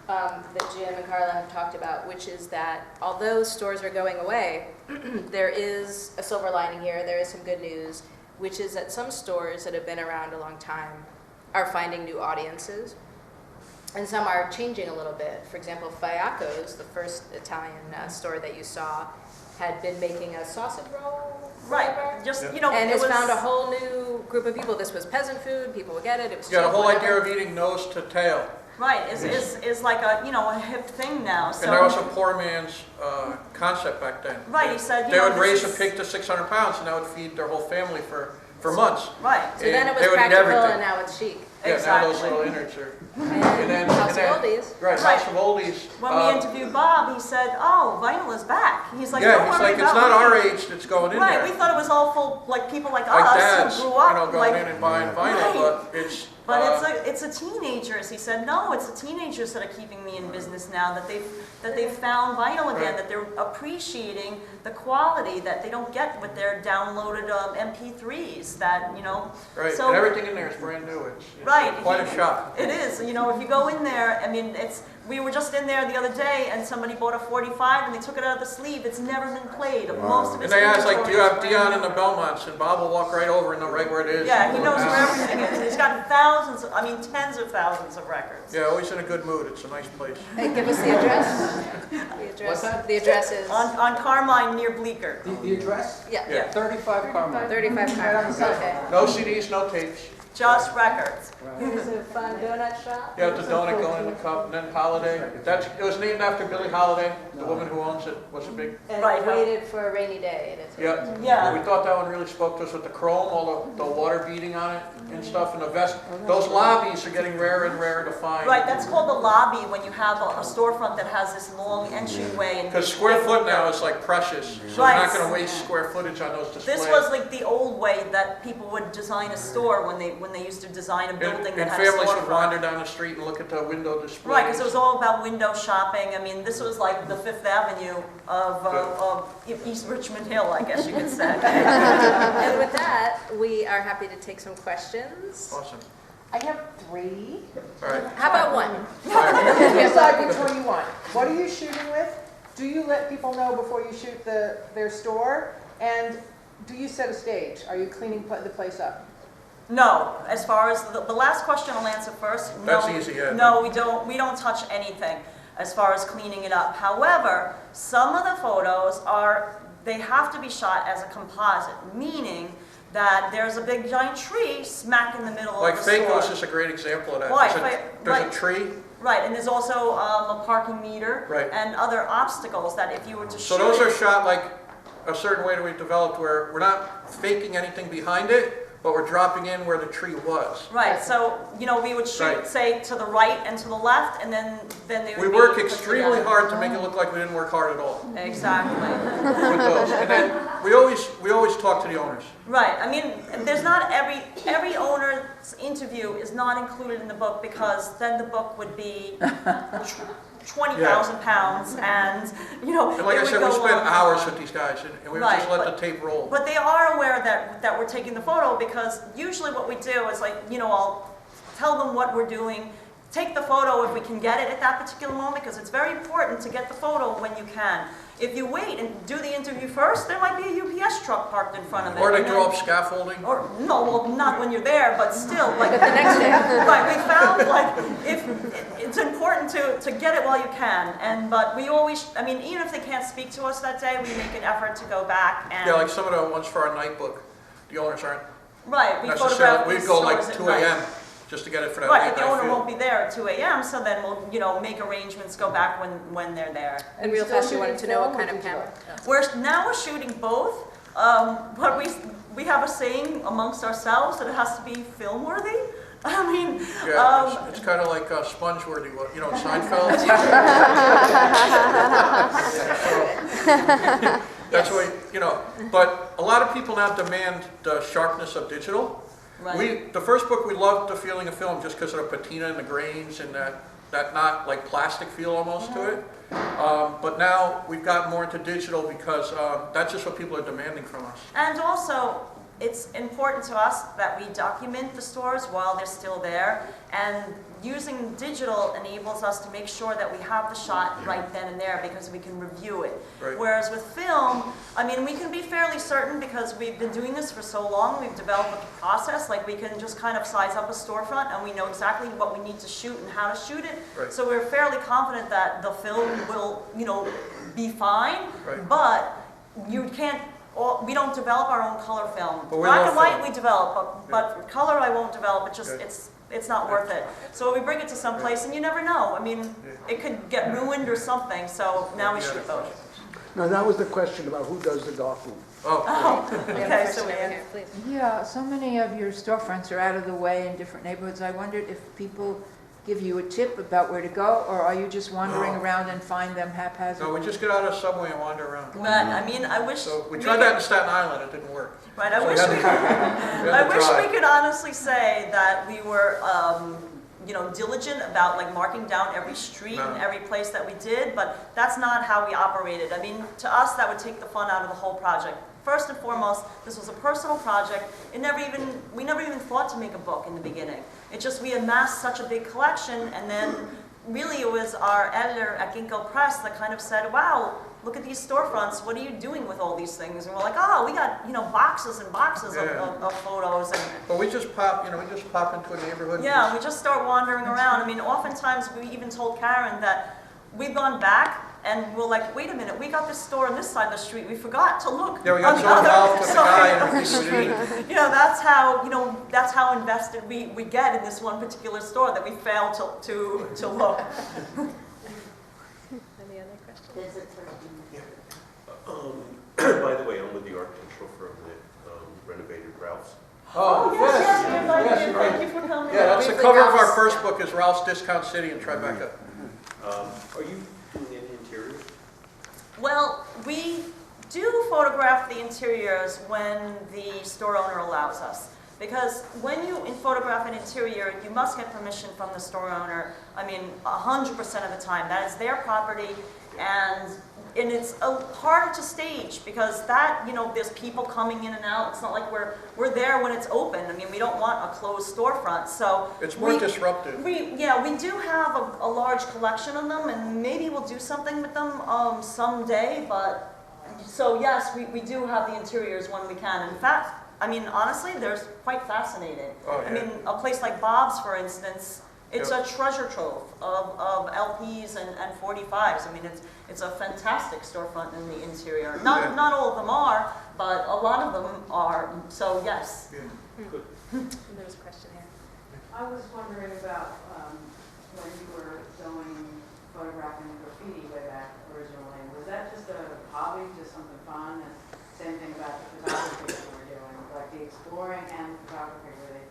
Speaker 3: that Jim and Carla have talked about, which is that although stores are going away, there is a silver lining here, there is some good news, which is that some stores that have been around a long time are finding new audiences. And some are changing a little bit. For example, Fiacco's, the first Italian store that you saw, had been making a sausage roll.
Speaker 1: Right,
Speaker 3: forever.
Speaker 1: just,
Speaker 2: Yeah.
Speaker 3: And
Speaker 1: it
Speaker 3: has
Speaker 1: was.
Speaker 3: found a whole new group of people. This was peasant food, people would get it, it was cheap.
Speaker 2: Yeah, the whole
Speaker 3: whatever.
Speaker 2: idea of eating nose to tail.
Speaker 1: Right, is like a hip thing now, so.
Speaker 2: And that was a poor man's concept back then.
Speaker 1: Right, he said,
Speaker 2: They would
Speaker 1: this
Speaker 2: raise a
Speaker 1: is-
Speaker 2: pig to 600 pounds, and that would feed their whole family for months.
Speaker 1: Right,
Speaker 3: So then it was
Speaker 2: They would eat
Speaker 3: practical
Speaker 2: everything.
Speaker 3: and now it's chic.
Speaker 2: Yeah, now those
Speaker 1: exactly.
Speaker 2: little innards are.
Speaker 3: And House of Oldies.
Speaker 2: Right,
Speaker 1: Right.
Speaker 2: House of Oldies.
Speaker 1: When we interviewed Bob, he said, oh, vinyl is back. He's like,
Speaker 2: Yeah,
Speaker 1: don't
Speaker 2: he's
Speaker 1: worry
Speaker 2: like, it's
Speaker 1: about
Speaker 2: not
Speaker 1: me."
Speaker 2: our age that's going in
Speaker 1: Right,
Speaker 2: there.
Speaker 1: we thought it was all full, like people like
Speaker 2: Like
Speaker 1: us
Speaker 2: dads,
Speaker 1: who grew up,
Speaker 2: going
Speaker 1: like,
Speaker 2: in and buying vinyl,
Speaker 1: Right.
Speaker 2: but it's.
Speaker 1: but it's a teenagers. He said, no, it's the teenagers that are keeping me in business now, that they've found vinyl again,
Speaker 2: Right.
Speaker 1: that they're appreciating the quality that they don't get with their downloaded MP3s,
Speaker 2: Right,
Speaker 1: So-
Speaker 2: and everything in there is brand new. It's
Speaker 1: Right.
Speaker 2: quite a shop.
Speaker 1: It is, if you go in there, I mean, we were just in there the other day and somebody bought a 45 and they took it out of the sleeve. It's never been played. Most of
Speaker 2: And
Speaker 1: it's
Speaker 2: they ask, like, do
Speaker 1: inventory
Speaker 2: you have
Speaker 1: is brand
Speaker 2: Dion in
Speaker 1: new.
Speaker 2: the Belmonts? And Bob will walk right over and know right where it is.
Speaker 1: Yeah, he knows
Speaker 2: Yeah.
Speaker 1: where everything is. He's got tens of thousands of records.
Speaker 2: Yeah, always in a good mood. It's a nice place.
Speaker 3: Hey, give us the address. The address, the address is,
Speaker 1: On Carmine near Bleecker.
Speaker 4: The address?
Speaker 3: yeah,
Speaker 2: Yeah.
Speaker 4: 35 Carmine.
Speaker 3: 35 Carmine, okay.
Speaker 2: No CDs, no tapes.
Speaker 1: Just records.
Speaker 3: There's a fun donut shop.
Speaker 2: Yeah, the donut going in the cup, and then Holiday. It was named after Billie Holiday, the woman who owns it. Was a big.
Speaker 3: And
Speaker 1: Right,
Speaker 3: I waited for a rainy day.
Speaker 2: Yeah.
Speaker 1: Yeah.
Speaker 2: We thought that one really spoke to us with the chrome, all the water beading on it and stuff, and the vest. Those lobbies are getting rarer and rarer to find.
Speaker 1: Right, that's called the lobby when you have a storefront that has this long entryway. and
Speaker 2: Because square foot now is like precious, so
Speaker 1: Right.
Speaker 2: you're not going to waste square footage on those displays.
Speaker 1: This was like the old way that people would design a store when they used to design a building
Speaker 2: And
Speaker 1: that had a
Speaker 2: families would wander
Speaker 1: storefront.
Speaker 2: down the street and look at the window displays.
Speaker 1: Right, because it was all about window shopping. I mean, this was like the Fifth Avenue of East Richmond Hill, I guess you could say.
Speaker 3: And with that, we are happy to take some questions.
Speaker 2: Awesome.
Speaker 4: I have 3.
Speaker 2: All right.
Speaker 3: How about one?
Speaker 2: All right.
Speaker 4: You decide which one you want. What are you shooting with? Do you let people know before you shoot their store? And do you set a stage? Are you cleaning the place up?
Speaker 1: No, as far as the last question I'll answer first. No,
Speaker 2: That's easy, yeah.
Speaker 1: No, we don't touch anything as far as cleaning it up. However, some of the photos they have to be shot as a composite, meaning that there's a big giant tree smack in the middle
Speaker 2: Like
Speaker 1: of the store.
Speaker 2: Fakos is a great example of that.
Speaker 1: Right,
Speaker 2: There's
Speaker 1: right.
Speaker 2: a tree.
Speaker 1: Right, and there's also a parking meter
Speaker 2: Right.
Speaker 1: and other obstacles that if you were to
Speaker 2: So
Speaker 1: shoot
Speaker 2: those
Speaker 1: it-
Speaker 2: are shot like a certain way that we've developed where we're not faking anything behind it, but we're dropping in where the tree was.
Speaker 1: Right, so, we would shoot,
Speaker 2: Right.
Speaker 1: say, to the right and to the left, and then they would
Speaker 2: We
Speaker 1: be
Speaker 2: work
Speaker 1: put
Speaker 2: extremely
Speaker 1: together.
Speaker 2: hard to make it look like we didn't work hard at all
Speaker 1: Exactly.
Speaker 2: with those. And then we always talk to the owners.
Speaker 1: Right, I mean, there's not every owner's interview is not included in the book because then the book would be 20,000 pounds and,
Speaker 2: And like
Speaker 1: it
Speaker 2: I
Speaker 1: would
Speaker 2: said,
Speaker 1: go
Speaker 2: we spent
Speaker 1: on.
Speaker 2: hours with these guys and we would just
Speaker 1: Right,
Speaker 2: let
Speaker 1: but-
Speaker 2: the tape roll.
Speaker 1: But they are aware that we're taking the photo because usually what we do is like, I'll tell them what we're doing, take the photo if we can get it at that particular moment because it's very important to get the photo when you can. If you wait and do the interview first, there might be a UPS truck parked in front of it.
Speaker 2: Or they
Speaker 1: and
Speaker 2: draw
Speaker 1: then-
Speaker 2: up scaffolding.
Speaker 1: Or, no, well, not when you're there, but still, like.
Speaker 3: But the next day.
Speaker 1: Right, we found, like, if, it's important to get it while you can, but we always, I mean, even if they can't speak to us that day, we make an effort to go back and.
Speaker 2: Yeah, like some of the ones for our night book, the owners aren't
Speaker 1: Right, we photograph
Speaker 2: necessarily,
Speaker 1: these
Speaker 2: we'd go like
Speaker 1: stores at
Speaker 2: 2
Speaker 1: night.
Speaker 2: a.m. just to get it for that
Speaker 1: Right,
Speaker 2: late
Speaker 1: but the
Speaker 2: night
Speaker 1: owner
Speaker 2: feel.
Speaker 1: won't be there at 2 a.m., so then we'll, make arrangements, go back when they're there.
Speaker 3: And real fast, you wanted to know what kind of camera?
Speaker 1: We're shooting both, but we have a saying amongst ourselves that it has to be film worthy. I mean,
Speaker 2: Yeah, it's kind of like Spongeworthy, Seinfeld. That's why, but a lot of people now demand the sharpness of digital.
Speaker 1: right.
Speaker 2: The first book, we loved the feeling of film just because of the patina and the grains and that not like plastic feel almost to it. But now we've gotten more into digital because that's just what people are demanding from us.
Speaker 1: And also, it's important to us that we document the stores while they're still there, and using digital enables us to make sure that we have the shot right then and there because we can review it.
Speaker 2: Right.
Speaker 1: Whereas with film, I mean, we can be fairly certain because we've been doing this for so long, we've developed a process, like we can just kind of size up a storefront and we know exactly what we need to shoot and how to shoot it.
Speaker 2: Right.
Speaker 1: So we're fairly confident that the film will, be fine,
Speaker 2: Right.
Speaker 1: but you can't, we don't develop our own color film.
Speaker 2: But we
Speaker 1: Black
Speaker 2: love
Speaker 1: and white
Speaker 2: film.
Speaker 1: we develop, but color I won't develop. It just
Speaker 2: Good.
Speaker 1: it's not worth it. So we bring it to some place, and you never know. I mean, it could get ruined or something. So now we
Speaker 2: Yeah.
Speaker 1: shoot both.
Speaker 5: No, that was the question about who does the darkroom.
Speaker 2: Oh,
Speaker 1: Okay, so we.
Speaker 3: Here, please.
Speaker 6: Yeah, so many of your storefronts are out of the way in different neighborhoods. I wondered if people give you a tip about where to go, or are you just wandering
Speaker 2: No.
Speaker 6: around and find them
Speaker 2: so
Speaker 6: haphazardly?
Speaker 2: we just get out of the subway and wander around.
Speaker 1: But I mean, I wish.
Speaker 2: So we tried that in Staten Island, it didn't work.
Speaker 1: Right, I
Speaker 2: So
Speaker 1: wish
Speaker 2: had
Speaker 1: we
Speaker 2: to-
Speaker 1: could.
Speaker 2: we had
Speaker 1: I
Speaker 2: to
Speaker 1: wish
Speaker 2: try.
Speaker 1: we could honestly say that we were, diligent about like marking down every street and
Speaker 2: No.
Speaker 1: every place that we did, but that's not how we operated. I mean, to us, that would take the fun out of the whole project. First and foremost, this was a personal project. We never even thought to make a book in the beginning. It just, we amassed such a big collection, and then really it was our editor at Ginkgo Press that kind of said, wow, look at these storefronts, what are you doing with all these things? And we're like, oh, we got, boxes and boxes
Speaker 2: Yeah.
Speaker 1: of photos. And
Speaker 2: But we just pop into a neighborhood. and
Speaker 1: yeah, we just start wandering around. I mean, oftentimes we even told Karen that we've gone back And we're like, wait a minute, we got this store on this side of the street, we forgot to look
Speaker 2: Yeah, we got
Speaker 1: on the
Speaker 2: zoned
Speaker 1: other
Speaker 2: out with the guy
Speaker 1: side
Speaker 2: and
Speaker 1: of the
Speaker 2: everything.
Speaker 1: street. That's how invested we get in this one particular store that we fail to look.
Speaker 3: Any other questions?
Speaker 7: By the way, I'm with the architectural firm that renovated Ralph's.
Speaker 1: Oh, yes, we invited
Speaker 2: Yes,
Speaker 1: you,
Speaker 2: right.
Speaker 1: thank you for coming.
Speaker 2: Yeah, that's the
Speaker 3: Briefly,
Speaker 2: cover of our
Speaker 3: Ralph's,
Speaker 2: first
Speaker 3: yeah.
Speaker 2: book is Ralph's Discount City in Tribeca.
Speaker 7: Are you doing any interiors?
Speaker 1: Well, we do photograph the interiors when the store owner allows us. Because when you photograph an interior, you must get permission from the store owner. I mean, 100% of the time. That is their property, and it's harder to stage because there's people coming in and out. It's not like we're there when it's open. I mean, we don't want a closed storefront, so
Speaker 2: It's more disruptive.
Speaker 1: we do have a large collection of them, and maybe we'll do something with them someday. But so yes, we do have the interiors when we can. In fact, I mean, honestly, they're quite fascinating.
Speaker 2: Oh, yeah.
Speaker 1: I mean, a place like Bob's, for instance, it's
Speaker 2: Yep.
Speaker 1: a treasure trove of LPs and 45s. I mean, it's a fantastic storefront in the interior.
Speaker 2: Yeah.
Speaker 1: Not all of them are, but a lot of them are. So yes.
Speaker 3: There was a question here.
Speaker 8: I was wondering about when you were photographing the graffiti way back originally. Was that just a hobby, just something fun? And same thing about the photography that you were doing, like the exploring and photography, were they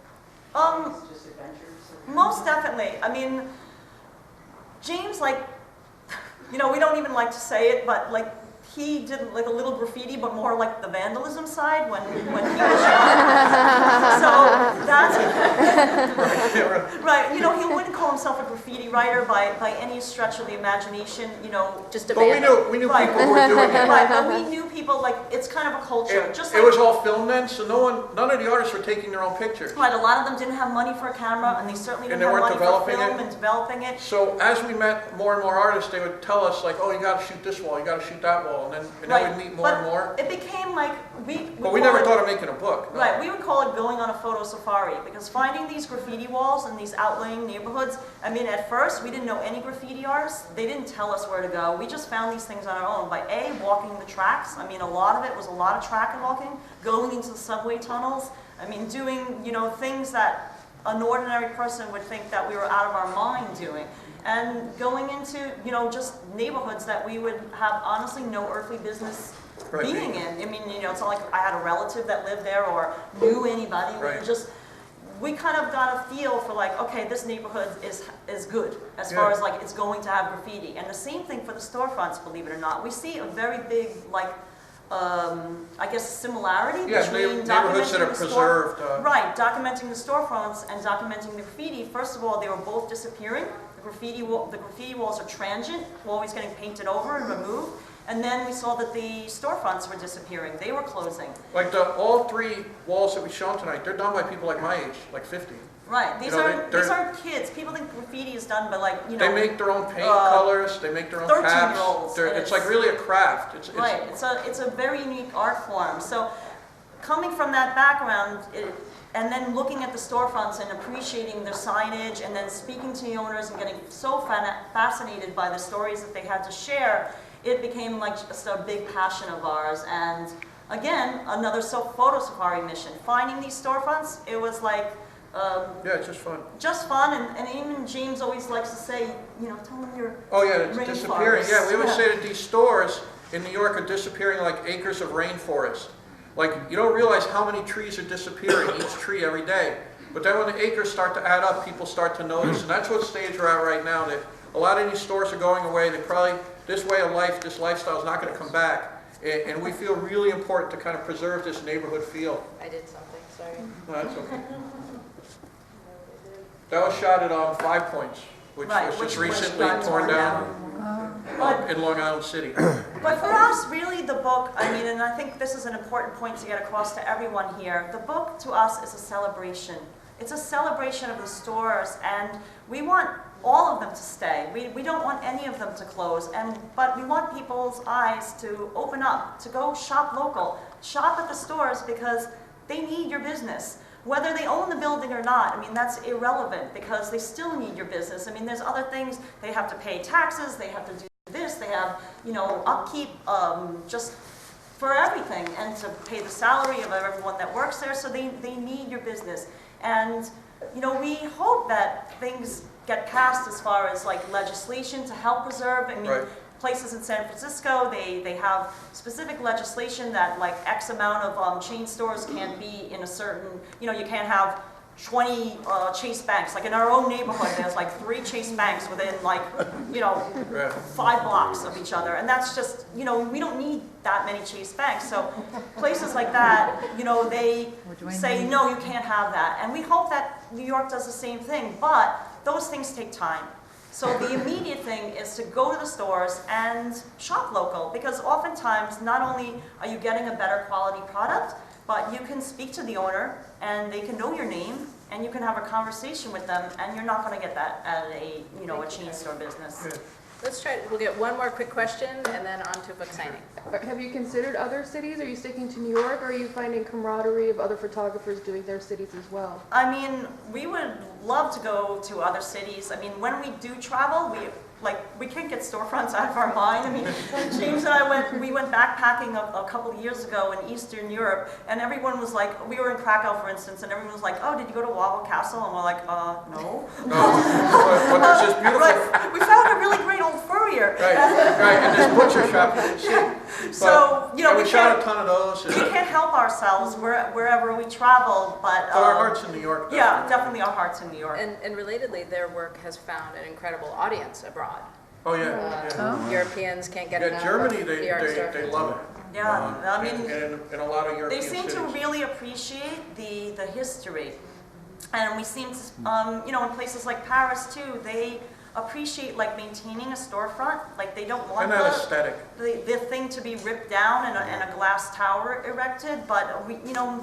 Speaker 8: just adventures? Or
Speaker 1: Most definitely. I mean, James, we don't even like to say it, but he did like a little graffiti, but more like the vandalism side when he was young. So that's right. He wouldn't call himself a graffiti writer by any stretch of the imagination.
Speaker 3: Just a
Speaker 2: But
Speaker 3: band.
Speaker 2: we knew
Speaker 1: Right.
Speaker 2: people who were doing it.
Speaker 1: Right, but we knew people it's kind of a culture.
Speaker 2: It was all filmed then, so none of the artists were taking their own pictures.
Speaker 1: Right, a lot of them didn't have money for a camera, and they certainly
Speaker 2: And
Speaker 1: didn't
Speaker 2: they
Speaker 1: have
Speaker 2: weren't
Speaker 1: money for
Speaker 2: developing
Speaker 1: film
Speaker 2: it.
Speaker 1: and developing it.
Speaker 2: So as we met more and more artists, they would tell us oh, you got to shoot this wall, you got to shoot that wall, and then
Speaker 1: Right,
Speaker 2: we'd meet more and
Speaker 1: but
Speaker 2: more.
Speaker 1: It became like
Speaker 2: But we never thought of making a book. No.
Speaker 1: Right, we would call it going on a photo safari, because finding these graffiti walls in these outlying neighborhoods, I mean, at first, we didn't know any graffiti artists. They didn't tell us where to go. We just found these things on our own by walking the tracks. I mean, a lot of it was a lot of track walking, going into the subway tunnels. I mean, doing, things that an ordinary person would think that we were out of our mind doing. And going into, just neighborhoods that we would have honestly no earthly business
Speaker 2: Right.
Speaker 1: being in. I mean, it's not like I had a relative that lived there or knew anybody.
Speaker 2: Right.
Speaker 1: We kind of got a feel for okay, this neighborhood is good as far
Speaker 2: Yeah.
Speaker 1: as it's going to have graffiti. And the same thing for the storefronts, believe it or not. We see a very big I guess similarity
Speaker 2: Yeah,
Speaker 1: between
Speaker 2: neighborhoods that
Speaker 1: documenting
Speaker 2: are
Speaker 1: the store-
Speaker 2: preserved.
Speaker 1: Right, documenting the storefronts and documenting the graffiti. First of all, they were both disappearing. The graffiti walls are transient, always getting painted over and removed. And then we saw that the storefronts were disappearing. They were closing.
Speaker 2: All three walls that we shown tonight, they're done by people like my age, like 50.
Speaker 1: Right. These
Speaker 2: they're-
Speaker 1: aren't kids. People think graffiti is done by
Speaker 2: They make their own paint colors, they make their own caps.
Speaker 1: 13-year-olds, and
Speaker 2: It's like really a craft. It's
Speaker 1: Right, it's a very unique art form. So coming from that background, and then looking at the storefronts and appreciating their signage, and then speaking to the owners and getting so fascinated by the stories that they had to share, it became just a big passion of ours. And again, another photo safari mission. Finding these storefronts, it was
Speaker 2: yeah, it's just fun.
Speaker 1: just fun, and even James always likes to say, tell them you're
Speaker 2: Oh yeah, it's
Speaker 1: Rainforest.
Speaker 2: disappearing. Yeah, we always
Speaker 1: Yeah.
Speaker 2: say that these stores in New York are disappearing like acres of rainforest. You don't realize how many trees are disappearing, each tree every day. But then when the acres start to add up, people start to notice. And that's what stage we're at right now, that a lot of these stores are going away. This way of life, this lifestyle is not going to come back. And we feel really important to kind of preserve this neighborhood feel.
Speaker 3: I did something, sorry.
Speaker 2: No, that's okay. That was shot at 5 Points, which
Speaker 1: Right,
Speaker 2: was just
Speaker 1: which
Speaker 2: recently
Speaker 1: got
Speaker 2: torn
Speaker 1: torn
Speaker 2: down
Speaker 1: But
Speaker 2: in Long Island City.
Speaker 1: But for us, really, the book, I mean, and I think this is an important point to get across to everyone here, the book to us is a celebration. It's a celebration of the stores, and we want all of them to stay. We don't want any of them to close, but we want people's eyes to open up, to go shop local, shop at the stores, because they need your business. Whether they own the building or not, I mean, that's irrelevant, because they still need your business. I mean, there's other things, they have to pay taxes, they have to do this, they have, you know, upkeep, just for everything, and to pay the salary of everyone that works there, so they need your business. And, you know, we hope that things get passed as far as like legislation to help preserve. I mean,
Speaker 2: Right.
Speaker 1: places in San Francisco, they have specific legislation that like X amount of chain stores can't be in a certain, you know, you can't have 20 Chase banks. Like in our own neighborhood, there's like 3 Chase banks within like, you know,
Speaker 2: Yeah.
Speaker 1: 5 blocks of each other. And that's just, you know, we don't need that many Chase banks. So places like that, you know, they
Speaker 6: What do I
Speaker 1: say,
Speaker 6: need?
Speaker 1: no, you can't have that. And we hope that New York does the same thing, but those things take time. So the immediate thing is to go to the stores and shop local, because oftentimes not only are you getting a better quality product, but you can speak to the owner and they can know your name and you can have a conversation with them, and you're not going to get that at a, you know, a chain store business.
Speaker 3: We'll get one more quick question and then on to book signing.
Speaker 9: Have you considered other cities? Are you sticking to New York, or are you finding camaraderie of other photographers doing their cities as well?
Speaker 1: I mean, we would love to go to other cities. I mean, when we do travel, we can't get storefronts out of our mind. I mean, James and I we went backpacking a couple of years ago in Eastern Europe, and everyone was like, we were in Krakow, for instance, and everyone was like, oh, did you go to Wawel Castle? And we're like, no.
Speaker 2: But there's this beautiful,
Speaker 1: Like, we found a really great old furrier.
Speaker 2: right, and this butcher shop you can see.
Speaker 1: So, you know,
Speaker 2: And
Speaker 1: we
Speaker 2: we shot a
Speaker 1: can't,
Speaker 2: ton of those.
Speaker 1: we can't help ourselves wherever we travel, but
Speaker 2: Our heart's in New York.
Speaker 1: yeah, definitely our hearts in New York.
Speaker 3: And relatedly, their work has found an incredible audience abroad.
Speaker 2: Oh, yeah, yeah.
Speaker 3: Europeans can't get
Speaker 2: Yeah,
Speaker 3: enough
Speaker 2: Germany,
Speaker 3: of
Speaker 2: they
Speaker 3: the art store.
Speaker 2: love it.
Speaker 1: Yeah, I mean,
Speaker 2: In a lot of
Speaker 1: they
Speaker 2: European
Speaker 1: seem
Speaker 2: cities.
Speaker 1: to really appreciate the history. And we seem to, you know, in places like Paris too, they appreciate like maintaining a storefront. Like they don't want
Speaker 2: And that aesthetic.
Speaker 1: the thing to be ripped down and a glass tower erected, but we, you know,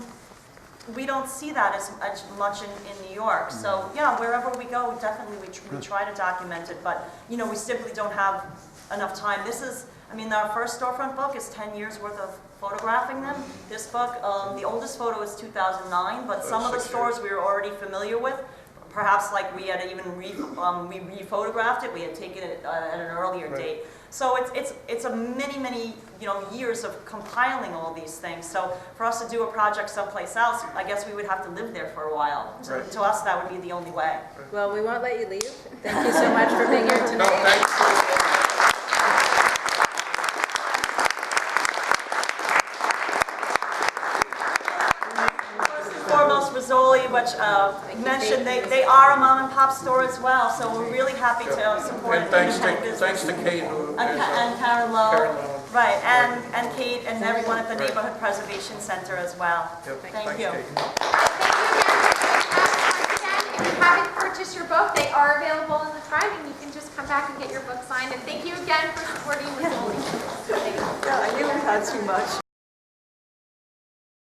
Speaker 1: we don't see that as much in New York. So yeah, wherever we go, definitely we try to document it, but you know, we simply don't have enough time. This is, I mean, our first storefront book is 10 years worth of photographing them. This book, the oldest photo is 2009, but some of the
Speaker 2: 6
Speaker 1: stores we were already familiar with. Perhaps like we had even we re-photographed it, we had taken it at an earlier
Speaker 2: Right.
Speaker 1: date. So it's a many, you know, years of compiling all these things. So for us to do a project someplace else, I guess we would have to live there for a while. So
Speaker 2: Right.
Speaker 1: to us, that would be the only way.
Speaker 3: Well, we won't let you leave. Thank you so much for being here
Speaker 2: No,
Speaker 3: tonight.
Speaker 2: thanks.
Speaker 1: Foremost Rizzoli, which mentioned they are a mom and pop store as well. So we're really happy to support
Speaker 2: And thanks
Speaker 1: independent business.
Speaker 2: to Kate, who is,
Speaker 1: And Karen Lowe.
Speaker 2: Karen Lowe.
Speaker 1: Right, and Kate and everyone at the
Speaker 2: Right.
Speaker 1: Neighborhood Preservation Center as well.
Speaker 2: Yep,
Speaker 1: Thank
Speaker 2: thanks,
Speaker 1: you.
Speaker 2: Kate.
Speaker 10: If you haven't purchased your book, they are available in the front, and you can just come back and get your book signed. And thank you again for supporting Rizzoli.
Speaker 1: Yeah, I knew we had too much.